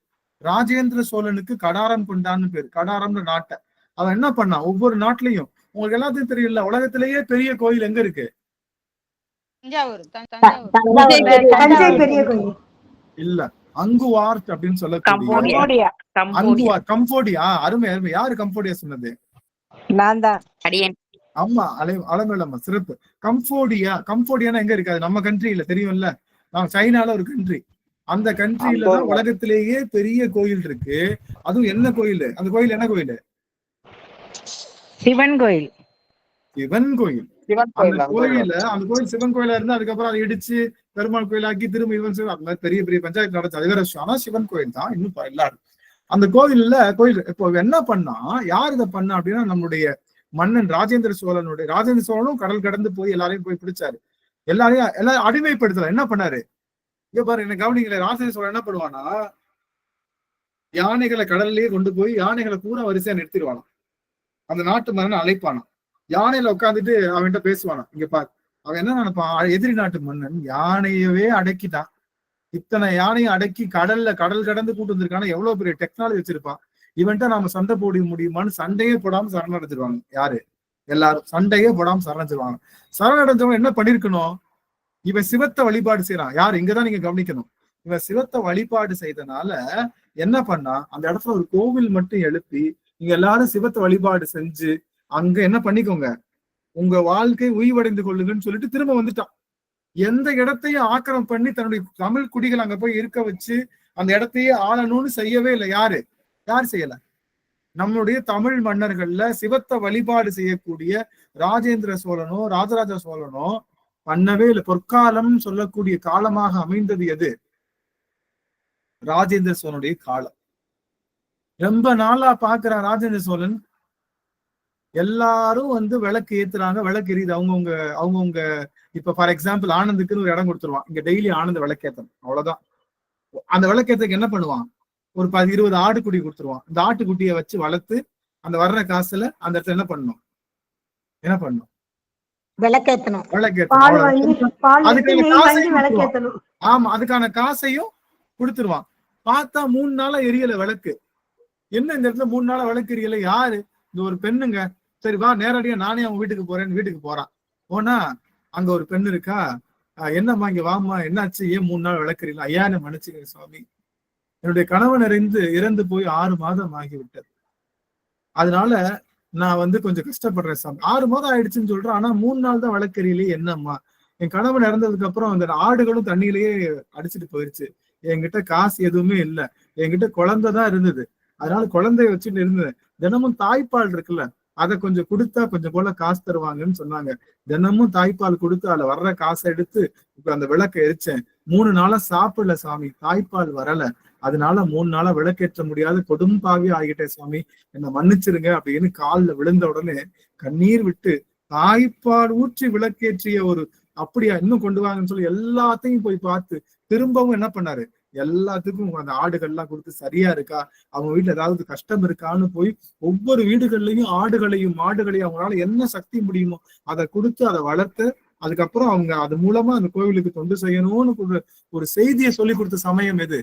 ராஜேந்திர சோழனுக்கு கடாரம் கொண்டான்னு பேரு. கடாரம்ன்ற நாட்டை அவன் என்ன பண்ணா? ஒவ்வொரு நாட்டிலையும் உங்களுக்கு எல்லாத்தையும் தெரியல, உலகத்திலேயே பெரிய கோயில் எங்க இருக்கு? இல்ல, அங்குவார்ட் அப்படின்னு சொல்லக்கூடிய கம்போடியா. அருமை அருமை. யாரு கம்போடியா சொன்னது? ஆமா, அலமேலம்மா, சிறப்பு. கம்போடியானா எங்க இருக்காது? நம்ம கண்ட்ரியில தெரியும்ல, நம்ம சைனால ஒரு கண்ட்ரி. அந்த கண்ட்ரியில தான் உலகத்திலேயே பெரிய கோயில் இருக்கு. அதுவும் என்ன கோயில்? அந்த கோயில் என்ன கோயில்? சிவன் கோயில். அந்த கோயில் சிவன் கோயிலா இருந்தா அதுக்கப்புறம் அதை இடிச்சு பெருமாள் கோயிலாக்கி திரும்ப இவன் அந்த மாதிரி பெரிய பெரிய பஞ்சாயத்து நடத்த அதிகார விஷயம். ஆனா சிவன் கோயில் தான் இன்னும் எல்லாரும். அந்த கோயில் இப்போ என்ன பண்ணா, யார் இதை பண்ணா அப்படின்னா, நம்முடைய மன்னன் ராஜேந்திர சோழனும் கடல் கடந்து போய் எல்லாரையும் போய் பிடிச்சாரு. எல்லாரும் அடிமைப்படுத்தல. என்ன பண்ணாரு? இங்க பாரு, என்ன கவனிக்கல. ராஜேந்திர சோழன் என்ன பண்ணுவானா, யானைகளை கடல்லையே கொண்டு போய் யானைகளை பூரா வரிசையா நிறுத்திடுவானாம். அந்த நாட்டு மன்னன் அழைப்பானாம். யானையில உட்காந்துட்டு அவன்கிட்ட பேசுவானாம். இங்க பாரு, அவன் என்ன நினைப்பான், எதிரி நாட்டு மன்னன் யானையவே அடக்கிட்டான். இத்தனை யானையும் அடக்கி கடல் கடந்து கூட்டு வந்திருக்கான, எவ்வளவு பெரிய டெக்னாலஜி வச்சிருப்பான். இவன்ட்ட நாம சண்டை போட முடியுமான்னு சண்டையே போடாம சரணடைஞ்சிருவாங்க. யாரு? எல்லாரும் சண்டையே போடாம சரணடைஞ்சிருவாங்க. சரணடைஞ்சவங்க என்ன பண்ணிருக்கணும், இவன் சிவத்தை வழிபாடு செய்யறான். யார்? இங்கதான் நீங்க கவனிக்கணும். இவன் சிவத்தை வழிபாடு செய்தனால என்ன பண்ணா, அந்த இடத்துல ஒரு கோவில் மட்டும் எழுப்பி நீங்க எல்லாரும் சிவத்தை வழிபாடு செஞ்சு அங்க என்ன பண்ணிக்கோங்க, உங்க வாழ்க்கை உய்வடைந்து கொள்ளுங்கன்னு சொல்லிட்டு திரும்ப வந்துட்டான். எந்த இடத்தையும் ஆக்கிரமம் பண்ணி தன்னுடைய தமிழ் குடிகள் அங்க போய் இருக்க வச்சு அந்த இடத்தையே ஆளணும்னு செய்யவே இல்லை. யாரு செய்யல? நம்மளுடைய தமிழ் மன்னர்கள்ல சிவத்தை வழிபாடு செய்யக்கூடிய ராஜேந்திர சோழனோ ராஜராஜ சோழனோ பண்ணவே இல்லை. பொற்காலம் சொல்லக்கூடிய காலமாக அமைந்தது எது? ராஜேந்திர சோழனுடைய காலம். ரொம்ப நாளா பாக்குற ராஜேந்திர சோழன் எல்லாரும் விளக்கு ஏத்துறாங்க, விளக்கு எரியுது. அவங்கவுங்க இப்ப ஃபார் எக்ஸாம்பிள் ஆனந்துக்குன்னு ஒரு இடம் கொடுத்துருவான். இங்க டெய்லி ஆனந்த விளக்கேத்தணும், அவ்வளவுதான். அந்த விளக்கேத்துக்கு என்ன பண்ணுவான், ஒரு 10-20 ஆடுக்குட்டி கொடுத்துருவான். இந்த ஆட்டுக்குட்டியை வச்சு வளர்த்து அந்த வர்ற காசுல அந்த இடத்துல என்ன பண்ணணும்,
விளக்கேத்தணும்.
ஆமா, அதுக்கான காசையும் கொடுத்துருவான். பார்த்தா 3 நாளா எரியல விளக்கு. என்ன இந்த இடத்துல 3 நாளா விளக்கு எரியல? யாரு? இந்த ஒரு பெண்ணுங்க. சரி வா, நேரடியா நானே அவங்க வீட்டுக்கு போறேன்னு வீட்டுக்கு போறான். போனா அங்க ஒரு பெண்ணு இருக்கா. என்னம்மா இங்க வாமா, என்னாச்சு, ஏன் 3 நாள் விளக்குறீங்களா? ஐயா என்ன மன்னிச்சுங்க சுவாமி, என்னுடைய கணவன் இறந்து போய் 6 மாதம் ஆகிவிட்டது. அதனால நான் கொஞ்சம் கஷ்டப்படுறேன் சாமி. 6 மாதம் ஆயிடுச்சுன்னு சொல்றேன், ஆனா 3 நாள் தான் விளக்கறியிலே. என்னம்மா, என் கணவன் இறந்ததுக்கு அப்புறம் அந்த ஆடுகளும் தண்ணியிலேயே அடிச்சுட்டு போயிருச்சு. என்கிட்ட காசு எதுவுமே இல்லை, என்கிட்ட குழந்தைதான் இருந்தது. அதனால குழந்தைய வச்சுட்டு இருந்தேன். தினமும் தாய்ப்பால் இருக்குல்ல, அதை கொஞ்சம் கொடுத்தா கொஞ்சம் போல காசு தருவாங்கன்னு சொன்னாங்க. தினமும் தாய்ப்பால் கொடுத்து அதுல வர்ற காசை எடுத்து இப்ப அந்த விளக்க எரிச்சேன். 3 நாளா சாப்பிடல சாமி, தாய்ப்பால் வரல. அதனால 3 நாளா விளக்கேற்ற முடியாது, கொடும்பாவே ஆகிட்டேன் சாமி, என்னை மன்னிச்சிருங்க அப்படின்னு காலில் விழுந்த உடனே கண்ணீர் விட்டு தாய்ப்பால் ஊற்றி விளக்கேற்றிய ஒரு அப்படியா இன்னும் கொண்டு வாங்கன்னு சொல்லி எல்லாத்தையும் போய் பார்த்து திரும்பவும் என்ன பண்ணாரு, எல்லாத்துக்கும் அந்த ஆடுகள்லாம் கொடுத்து சரியா இருக்கா, அவங்க வீட்டுல ஏதாவது கஷ்டம் இருக்கான்னு போய் ஒவ்வொரு வீடுகள்லயும் ஆடுகளையும் மாடுகளையும் அவங்களால என்ன சக்தி முடியுமோ அதை கொடுத்து அதை வளர்த்து அதுக்கப்புறம் அவங்க அது மூலமா அந்த கோவிலுக்கு தொண்டு செய்யணும்னு ஒரு செய்தியை சொல்லி கொடுத்த சமயம் எது?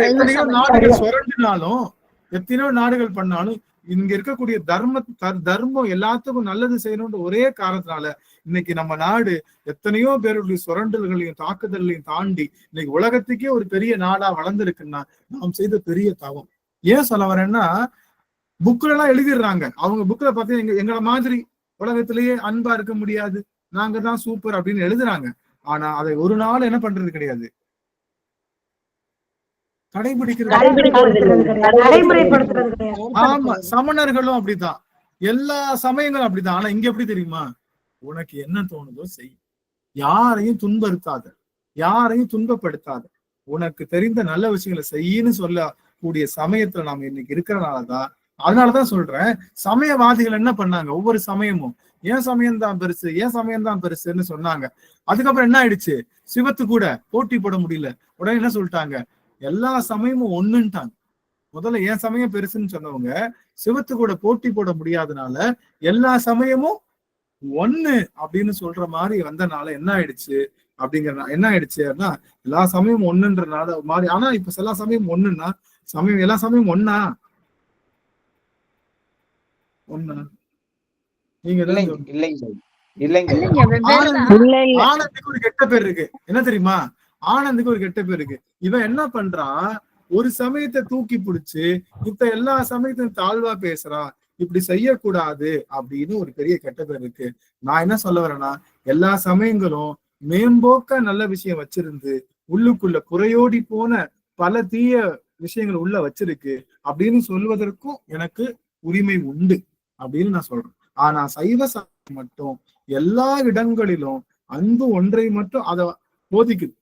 எத்தனையோ நாடுகள் சுரண்டினாலும் எத்தனையோ நாடுகள் பண்ணாலும் இங்க இருக்கக்கூடிய தர்மம் எல்லாத்துக்கும் நல்லது செய்யணும்ன்ற ஒரே காரணத்தினால இன்னைக்கு நம்ம நாடு எத்தனையோ பேருடைய சுரண்டல்களையும் தாக்குதல்களையும் தாண்டி இன்னைக்கு உலகத்துக்கே ஒரு பெரிய நாடா வளர்ந்துருக்குன்னா நாம் செய்த பெரிய தவம். ஏன் சொல்ல வரேன்னா, புக்ல எல்லாம் எழுதிடுறாங்க. அவங்க புக்ல பார்த்து எங்களை மாதிரி உலகத்திலேயே அன்பா இருக்க முடியாது, நாங்க தான் சூப்பர் அப்படின்னு எழுதுறாங்க. ஆனா அதை ஒரு நாள் என்ன பண்றது கிடையாது, ஆமா, சமணர்களும் அப்படித்தான், எல்லா சமயங்களும் அப்படித்தான். ஆனா இங்க எப்படி தெரியுமா, உனக்கு என்ன தோணுதோ செய், யாரையும் துன்புறுத்தாத, யாரையும் துன்பப்படுத்தாத, உனக்கு தெரிந்த நல்ல விஷயங்களை செய்யின்னு சொல்லக்கூடிய சமயத்துல நாம இன்னைக்கு இருக்கிறனாலதான். அதனாலதான் சொல்றேன், சமயவாதிகள் என்ன பண்ணாங்க, ஒவ்வொரு சமயமும் ஏன் சமயம் தான் பெருசு, ஏன் சமயம் தான் பெருசுன்னு சொன்னாங்க. அதுக்கப்புறம் என்ன ஆயிடுச்சு, சிவத்து கூட போட்டி போட முடியல, உடனே என்ன சொல்லிட்டாங்க, எல்லா சமயமும் ஒண்ணுன்ட்டாங்க. முதல்ல ஏன் சமயம் பெருசுன்னு சொன்னவங்க சிவத்து கூட போட்டி போட முடியாதனால எல்லா சமயமும் ஒண்ணு அப்படின்னு சொல்ற மாதிரி வந்தனால என்ன ஆயிடுச்சு என்ன ஆயிடுச்சுன்னா, எல்லா சமயமும் ஒண்ணுன்றனால மாதிரி. ஆனா இப்ப எல்லா சமயம் ஒண்ணுன்னா எல்லா சமயம் ஒன்னா நீங்க ஆனந்துக்கு ஒரு கெட்ட பேர் இருக்கு, என்ன தெரியுமா, ஆனந்துக்கு ஒரு கெட்ட பேர் இருக்கு. இவன் என்ன பண்றான், ஒரு சமயத்தை தூக்கி பிடிச்சு இப்ப எல்லா சமயத்தையும் தாழ்வா பேசுறான், இப்படி செய்யக்கூடாது அப்படின்னு ஒரு பெரிய கெட்ட பேர் இருக்கு. நான் என்ன சொல்ல வரேன்னா, எல்லா சமயங்களும் மேம்போக்க நல்ல விஷயம் வச்சிருந்து உள்ளுக்குள்ள குறையோடி போன பல தீய விஷயங்கள் உள்ள வச்சிருக்கு அப்படின்னு சொல்வதற்கும் எனக்கு உரிமை உண்டு அப்படின்னு நான் சொல்றேன். ஆனா சைவ சமயம் மட்டும் எல்லா இடங்களிலும் அன்பு ஒன்றை மட்டும் அதை போதிக்குது,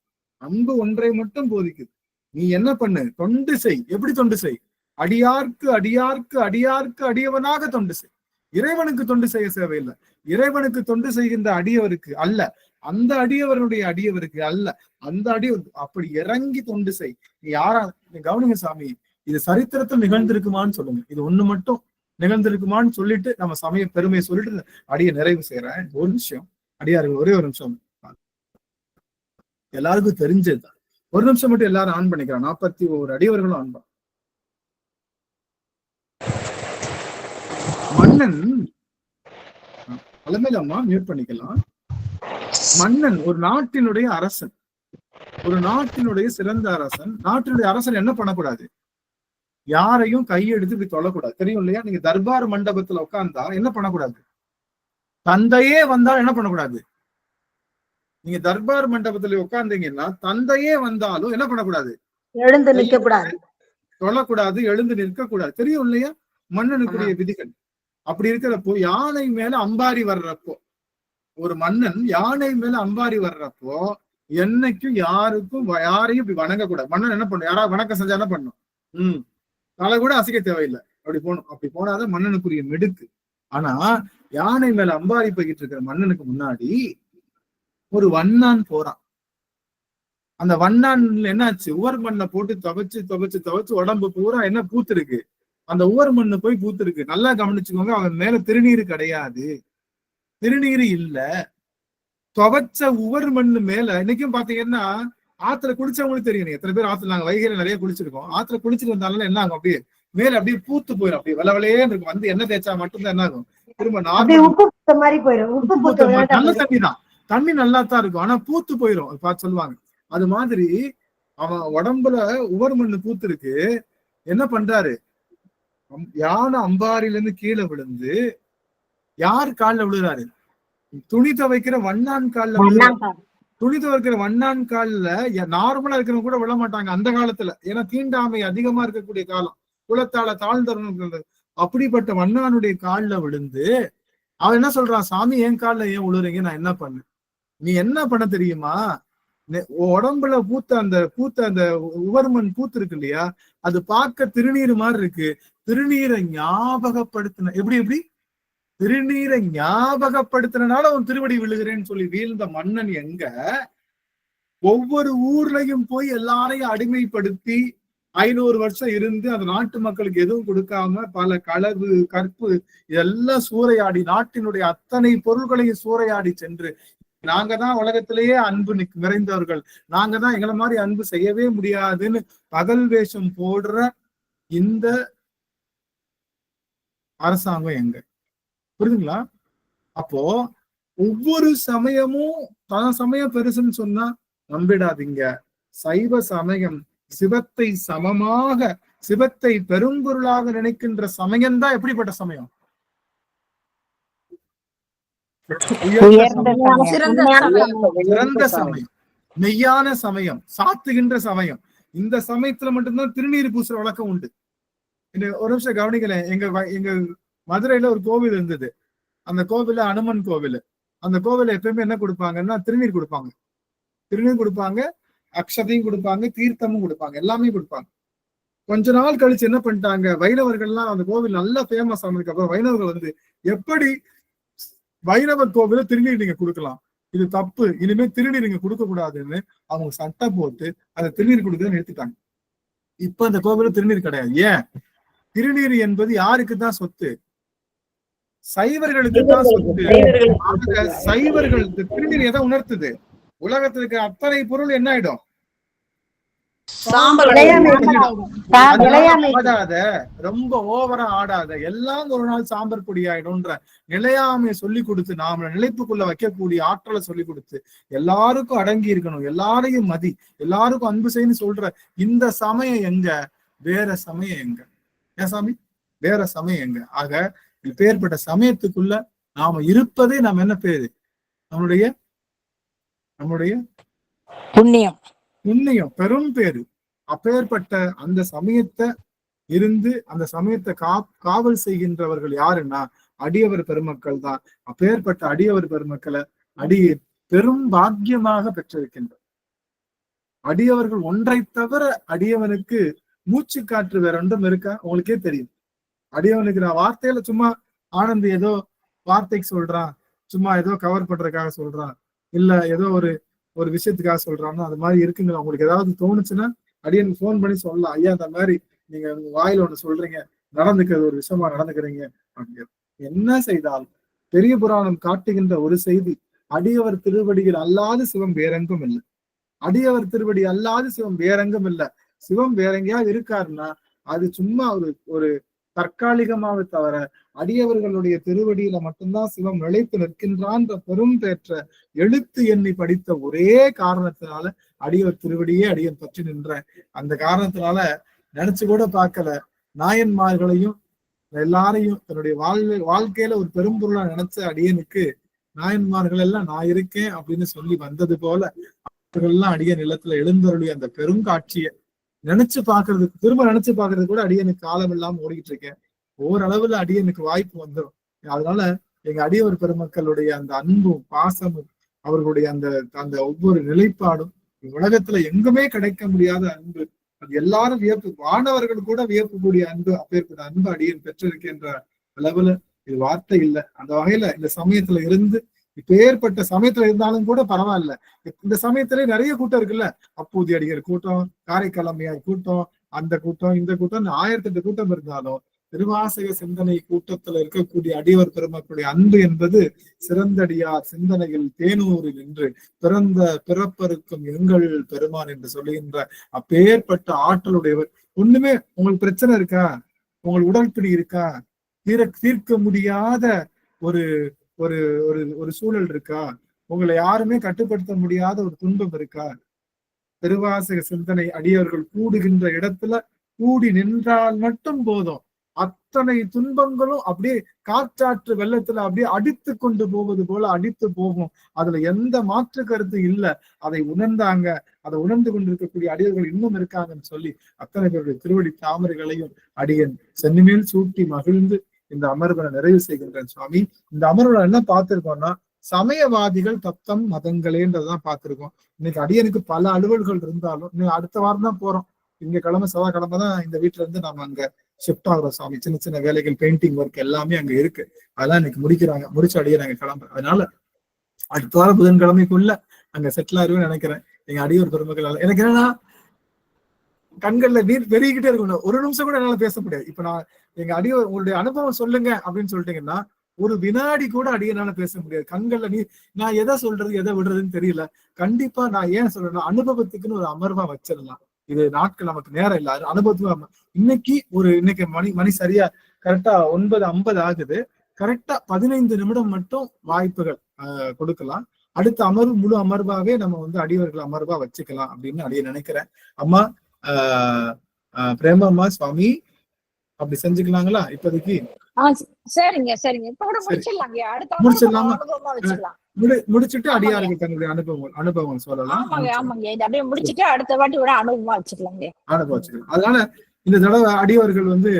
அன்பு ஒன்றை மட்டும் போதிக்குது. நீ என்ன பண்ணு, தொண்டு செய். எப்படி தொண்டு செய், அடியார்க்கு அடியார்க்கு அடியார்க்கு அடியவனாக தொண்டு செய். இறைவனுக்கு தொண்டு செய்ய தேவையில்லை, இறைவனுக்கு தொண்டு செய்கின்ற அடியவருக்கு அல்ல, அந்த அடியவருடைய அடியவருக்கு அல்ல, அந்த அடியவர் அப்படி இறங்கி தொண்டு செய். யாரா கவனிங்க சாமி, இது சரித்திரத்தில் நிகழ்ந்திருக்குமான்னு சொல்லுங்க. இது ஒண்ணு மட்டும் நிகழ்ந்திருக்குமான்னு சொல்லிட்டு நம்ம சமய பெருமையை சொல்லிட்டு அடியை நிறைவு செய்யறேன். ஒரு விஷயம் அடியார்கள், ஒரே ஒரு நிமிஷம், எல்லாருக்கும் தெரிஞ்சதுதான், ஒரு நிமிஷம் மட்டும் எல்லாரும் ஆன் பண்ணிக்கிறான். 41 அடியவர்களும் ஆன் பண்ண. மன்னன் தலைமையிலம்மா மியூட் பண்ணிக்கலாம். மன்னன் ஒரு நாட்டினுடைய அரசன், ஒரு நாட்டினுடைய சிறந்த அரசன். நாட்டினுடைய அரசன் என்ன பண்ணக்கூடாது? யாரையும் கையெடுத்து இப்படி தொல்லக்கூடாது. தெரியும் இல்லையா? நீங்க தர்பார் மண்டபத்துல உட்கார்ந்தா என்ன பண்ணக்கூடாது? தந்தையே வந்தால் என்ன பண்ணக்கூடாது? நீங்க தர்பார் மண்டபத்துல உட்கார்ந்தீங்கன்னா தந்தையே வந்தாலும் என்ன பண்ணக்கூடாது?
எழுந்து நிற்க கூடாது,
தொழக்கூடாது, எழுந்து நிற்க கூடாது. தெரியும் இல்லையா மன்னனுக்குரிய விதிகள்? அப்படி இருக்கிறப்போ யானை மேல அம்பாரி வர்றப்போ, ஒரு மன்னன் யானை மேல அம்பாரி வர்றப்போ என்னைக்கும் யாரையும் இப்படி வணங்கக்கூடாது. மன்னன் என்ன பண்ணும்? யாராவது வணக்கம் செஞ்சா என்ன பண்ணும்? தலை கூட அசைக்க தேவையில்லை, அப்படி போகணும். அப்படி போனாதான் மன்னனுக்குரிய மெடுக்கு. ஆனா யானை மேல அம்பாரி போய்கிட்டு இருக்கிற மன்னனுக்கு முன்னாடி ஒரு வண்ணான் போறான். அந்த வண்ணான் என்னாச்சு? உவர் மண்ணை போட்டு துவைச்சு உடம்பு பூரா என்ன பூத்திருக்கு? அந்த உவர் மண்ணு போய் பூத்திருக்கு. நல்லா கவனிச்சுக்கோங்க, அவன் மேல திருநீரு கிடையாது, திருநீரு இல்ல. துவைச்ச உவர் மண்ணு மேல இன்னைக்கும் பாத்தீங்கன்னா ஆத்துல குளிச்சவங்களுக்கு தெரியும். எத்தனை பேர் ஆத்துல, நாங்க வைகையில நிறைய குளிச்சிருக்கோம். ஆத்துல குளிச்சுட்டு வந்தாலும் என்ன ஆகும்? அப்படியே மேல அப்படியே பூத்து போயிடும், அப்படியே வெள்ளவெளையே இருக்கும். வந்து என்ன தேய்ச்சா மட்டும்தான் என்ன ஆகும்? திரும்ப நல்ல தண்ணி தான், தண்ணி நல்லா தான் இருக்கும், ஆனா பூத்து போயிடும். பார்த்து சொல்லுவாங்க. அது மாதிரி அவன் உடம்புல உவர் மண்ணு பூத்து இருக்கு. என்ன பண்றாரு? யானை அம்பாரில இருந்து கீழே விழுந்து யார் காலில் விழுறாரு? துணி துவைக்கிற வண்ணான் காலில் விழுறாரு. துணி துவைக்கிற வண்ணான் காலில் நார்மலா இருக்கிறவங்க கூட விழ மாட்டாங்க அந்த காலத்துல. ஏன்னா தீண்டாமை அதிகமா இருக்கக்கூடிய காலம், குலத்தால தாழ்ந்தவர்கள். அப்படிப்பட்ட வண்ணானுடைய காலில் விழுந்து அவன் என்ன சொல்றான்? சாமி, என் காலில் ஏன் விழுறீங்க? நான் என்ன பண்ணேன்? நீ என்ன பண்ண தெரியுமா? உடம்புல பூத்த அந்த உவர்மண் பூத்து இருக்கு இல்லையா, அது பார்க்க திருநீர் மாதிரி இருக்கு. திருநீரை ஞாபகப்படுத்தின, எப்படி திருநீரை ஞாபகப்படுத்தினால உன் திருவடி விழுகிறேன்னு சொல்லி வீழ்ந்த மன்னன் எங்க? ஒவ்வொரு ஊர்லயும் போய் எல்லாரையும் அடிமைப்படுத்தி 500 வருஷம் இருந்து அந்த நாட்டு மக்களுக்கு எதுவும் கொடுக்காம பல களவு கற்பு இதெல்லாம் சூறையாடி, நாட்டினுடைய அத்தனை பொருள்களையும் சூறையாடி சென்று, நாங்க தான் உலகத்திலேயே அன்பு நிறைந்தவர்கள், நாங்க தான் எங்களை மாதிரி அன்பு செய்யவே முடியாதுன்னு பகல் வேஷம் போடுற இந்த அரசாங்கம் எங்க? புரியுதுங்களா? அப்போ ஒவ்வொரு சமயமும் தன் சமயம் பெருசுன்னு சொன்னா நம்பிடாதீங்க. சைவ சமயம் சிவத்தை சமமாக, சிவத்தை பெரும்பொருளாக நினைக்கின்ற சமயம்தான் எப்படிப்பட்ட சமயம்? சிறந்த சமயம், மெய்யான சமயம், சாத்துகின்ற சமயம். இந்த சமயத்துல மட்டும்தான் திருநீர் பூசுற வழக்கம் உண்டு. ஒரு நிமிஷம் கவனிக்கல. எங்க மதுரையில ஒரு கோவில் இருந்தது. அந்த கோவில அனுமன் கோவில். அந்த கோவில எப்பயுமே என்ன கொடுப்பாங்கன்னா திருநீர் கொடுப்பாங்க. திருநீர் கொடுப்பாங்க, அக்ஷதையும் கொடுப்பாங்க, தீர்த்தமும் கொடுப்பாங்க, எல்லாமே கொடுப்பாங்க. கொஞ்ச நாள் கழிச்சு என்ன பண்ணிட்டாங்க, வைணவர்கள்லாம் அந்த கோவில் நல்லா ஃபேமஸ் ஆனதுக்கு அப்புறம் வைணவர்கள் வந்து, எப்படி வைணவ கோவில திருநீர் நீங்க கொடுக்கலாம், இது தப்பு, இனிமே திருநீர் நீங்க கொடுக்க கூடாதுன்னு அவங்க சட்டம் போட்டு அந்த திருநீர் கொடுக்கறத நிறுத்திட்டாங்க. இப்ப அந்த கோவில திருநீர் கிடையாது. ஏன்? திருநீர் என்பது யாருக்கு தான் சொத்து? சைவர்களுக்கு தான் சொத்து. சைவர்கள் திருநீர் எதை உணர்த்துது? உலகத்துல இருக்கிற அத்தனை பொருள் என்ன ஆயிடும்? ஆடாத, ரொம்ப ஓவரா ஆடாத, எல்லாம் ஒரு நாள் சாம்பர் பொடி ஆயிடும்ன்ற நிலையாமையை சொல்லி கொடுத்து, நாம நிலைப்புக்குள்ள வைக்கக்கூடிய ஆற்றலை சொல்லி கொடுத்து, எல்லாருக்கும் அடங்கி இருக்கணும், எல்லாரையும் மதி, எல்லாருக்கும் அன்பு செய்யணும் சொல்ற இந்த சமயம் எங்க? வேற சமயம் எங்க? ஏன் சாமி, வேற சமயம் எங்க? ஆக இப்பேற்பட்ட சமயத்துக்குள்ள நாம இருப்பதே நாம என்ன பேரு? நம்மளுடைய புண்ணியம், புண்ணியம், பெரும் பேரு. அப்பேற்பட்ட அந்த சமயத்தை இருந்து அந்த சமயத்தை காவல் செய்கின்றவர்கள் யாருன்னா அடியவர் பெருமக்கள் தான். அப்பேற்பட்ட அடியவர் பெருமக்களை பெரும் பாக்கியமாக பெற்றிருக்கின்ற அடியவர்கள். ஒன்றை தவிர அடியவனுக்கு மூச்சு காற்று வேற ஒன்றும் இருக்கா? உங்களுக்கே தெரியும். அடியவனுக்கு நான் வார்த்தையில சும்மா ஆனந்த் ஏதோ வார்த்தைக்கு சொல்றான், சும்மா ஏதோ கவர் பண்றதுக்காக சொல்றான், இல்ல ஏதோ ஒரு விஷயத்துக்காக சொல்றாங்கன்னா அது மாதிரி இருக்குங்க. உங்களுக்கு ஏதாவது தோணுச்சுன்னா அடியனுக்கு ஃபோன் பண்ணி சொல்லலாம். ஐயா அந்த மாதிரி நீங்க உங்க வாயில ஒண்ணு சொல்றீங்க, நடந்துக்கிறது ஒரு விஷயமா நடந்துக்கிறீங்க அப்படின்னு. என்ன செய்தாலும் பெரிய புராணம் காட்டுகின்ற ஒரு செய்தி, அடியவர் திருவடிகள் அல்லாது சிவம் வேறெங்கும் இல்லை. அடியவர் திருவடி அல்லாது சிவம் வேறெங்கும் இல்லை. சிவம் வேற எங்கேயாவது இருக்காருன்னா அது சும்மா ஒரு தற்காலிகமாவே தவிர அடியவர்களுடைய திருவடியில மட்டும்தான் சிவம் நிலைத்து நிற்கின்றான்ற பெரும் பெற்ற எழுத்து எண்ணி படித்த ஒரே காரணத்தினால அடியவர் திருவடியே அடியன் பற்றி நின்ற அந்த காரணத்தினால நினைச்சு கூட பார்க்கல. நாயன்மார்களையும் எல்லாரையும் தன்னுடைய வாழ்க்கையில ஒரு பெரும்பொருளா நினைச்ச அடியனுக்கு நாயன்மார்கள் எல்லாம் நான் இருக்கேன் அப்படின்னு சொல்லி வந்தது போல அவர்கள்லாம் அடியன் நிலத்துல எழுந்தருளி அந்த பெருங்காட்சியை நினைச்சு பாக்குறதுக்கு திரும்ப நினைச்சு பாக்குறது கூட அடியனுக்கு காலம் இல்லாம ஓடிக்கிட்டு இருக்கேன். ஓரளவுல அடியனுக்கு வாய்ப்பு வந்துடும். அதனால எங்க அடியவர் பெருமக்களுடைய அந்த அன்பும் பாசமும் அவர்களுடைய அந்த அந்த ஒவ்வொரு நிலைப்பாடும் உலகத்துல எங்குமே கிடைக்க முடியாத அன்பு. அது எல்லாரும் வியப்பு, வானவர்கள் கூட வியப்புக்கூடிய அன்பு. அப்பேற்பட்ட அன்பு அடியன் பெற்றிருக்கின்ற அளவுல இது வார்த்தை இல்லை. அந்த வகையில இந்த சமயத்துல இருந்து இப்பேற்பட்ட சமயத்துல இருந்தாலும் கூட பரவாயில்ல. இந்த சமயத்திலே நிறைய கூட்டம் இருக்குல்ல, அப்பூதி அடிகள் கூட்டம், காரைக்கால் அம்மையார் கூட்டம், அந்த கூட்டம் இந்த கூட்டம் 1008 கூட்டம் இருந்தாலும் திருவாசக சிந்தனை கூட்டத்துல இருக்கக்கூடிய அடியவர் பெருமக்களுடைய அன்பு என்பது சிறந்தடியார் சிந்தனையில் தேனூரில் நின்று பிறந்த பிறப்பருக்கும் எங்கள் பெருமான் என்று சொல்லுகின்ற அப்பேற்பட்ட ஆற்றலுடையவர். ஒண்ணுமே உங்களுக்கு பிரச்சனை இருக்கா, உங்களுக்கு உடல்பிடி இருக்கா, தீர்க்க முடியாத ஒரு ஒரு ஒரு ஒரு சூழல் இருக்கா, உங்களை யாருமே கட்டுப்படுத்த முடியாத ஒரு துன்பம் இருக்கா, திருவாசக சிந்தனை அடியவர்கள் கூடுகின்ற இடத்துல கூடி நின்றால் மட்டும் போதும், அத்தனை துன்பங்களும் அப்படியே காற்றாற்று வெள்ளத்துல அப்படியே அடித்து கொண்டு போவது போல அடித்து போகும். அதுல எந்த மாற்று கருத்து இல்லை. அதை உணர்ந்தாங்க, அதை உணர்ந்து கொண்டிருக்கக்கூடிய அடியவர்கள் இன்னும் இருக்காங்கன்னு சொல்லி அத்தனை பேருடைய திருவடி தாமரைகளையும் அடியன் சென்னிமேல் சூட்டி மகிழ்ந்து இந்த அமர்வை நிறைவு செய்கின்றேன் சுவாமி. இந்த அமர்வுல என்ன பார்த்திருக்கோம்னா சமயவாதிகள் தத்தம் மதங்களேன்றதான் பார்த்திருக்கோம். இன்னைக்கு அடியனுக்கு பல அலுவல்கள் இருந்தாலும் இன்னும் அடுத்த வாரம் தான் போறோம். இங்க கிழமை செவ்வாய்க்கிழமை தான் இந்த வீட்டுல இருந்து நம்ம அங்க ஷிஃப்ட் ஆகுறோம் சுவாமி. சின்ன சின்ன வேலைகள், பெயிண்டிங் ஒர்க் எல்லாமே அங்க இருக்கு. அதெல்லாம் இன்னைக்கு முடிக்கிறாங்க, முடிச்சு அடிய நாங்க கிளம்புறோம். அதனால அடுத்த வாரம் புதன்கிழமைக்குள்ள அங்க செட்டில் ஆயிருவேன்னு நினைக்கிறேன். எங்க அடியோர் பெருமக்கள் எனக்கு என்னன்னா கண்கள்ல நீர் பெருகிக்கிட்டே இருக்கணும். ஒரு நிமிஷம் கூட என்னால பேச முடியாது. இப்ப நான் எங்க அடியோர் உங்களுடைய அனுபவம் சொல்லுங்க அப்படின்னு சொல்லிட்டீங்கன்னா ஒரு வினாடி கூட அடியனால பேச முடியாது. கண்கள்ல நீ நான் எதை சொல்றது எதை விடுறதுன்னு தெரியல. கண்டிப்பா நான் ஏன் சொல்றேன்னா அனுபவத்துக்குன்னு ஒரு அமர்வா வச்சிடலாம். இது நாட்கள் நமக்கு நேரம் இல்ல, அனுபவத்துக்கு இன்னைக்கு மணி சரியா கரெக்டா 9:50 ஆகுது. கரெக்டா 15 நிமிடம் மட்டும் வாய்ப்புகள் கொடுக்கலாம். அடுத்த அமர்வு முழு அமர்வாவே நம்ம வந்து அடியவர்கள் அமர்வா வச்சுக்கலாம் அப்படின்னு அடிய நினைக்கிறேன். அம்மா பிரேமம்மா சுவாமி அப்படி செஞ்சுக்கலாங்களா இப்போதைக்கு?
சரிங்க சரிங்க, இப்ப கூட முடிச்சிடலாங்க.
முடிச்சிடலாமா? முடிச்சுட்டு அடியாருக்கு தன்னுடைய அனுபவம் சொல்லலாம்.
ஆமாங்க ஆமாங்க, இது அப்படியே முடிச்சுட்டு அடுத்த வாட்டி கூட அனுபவமா வச்சுக்கலாங்க.
அனுபவம் வச்சுக்கலாம். அதனால இந்த தடவை அடியவர்கள் வந்து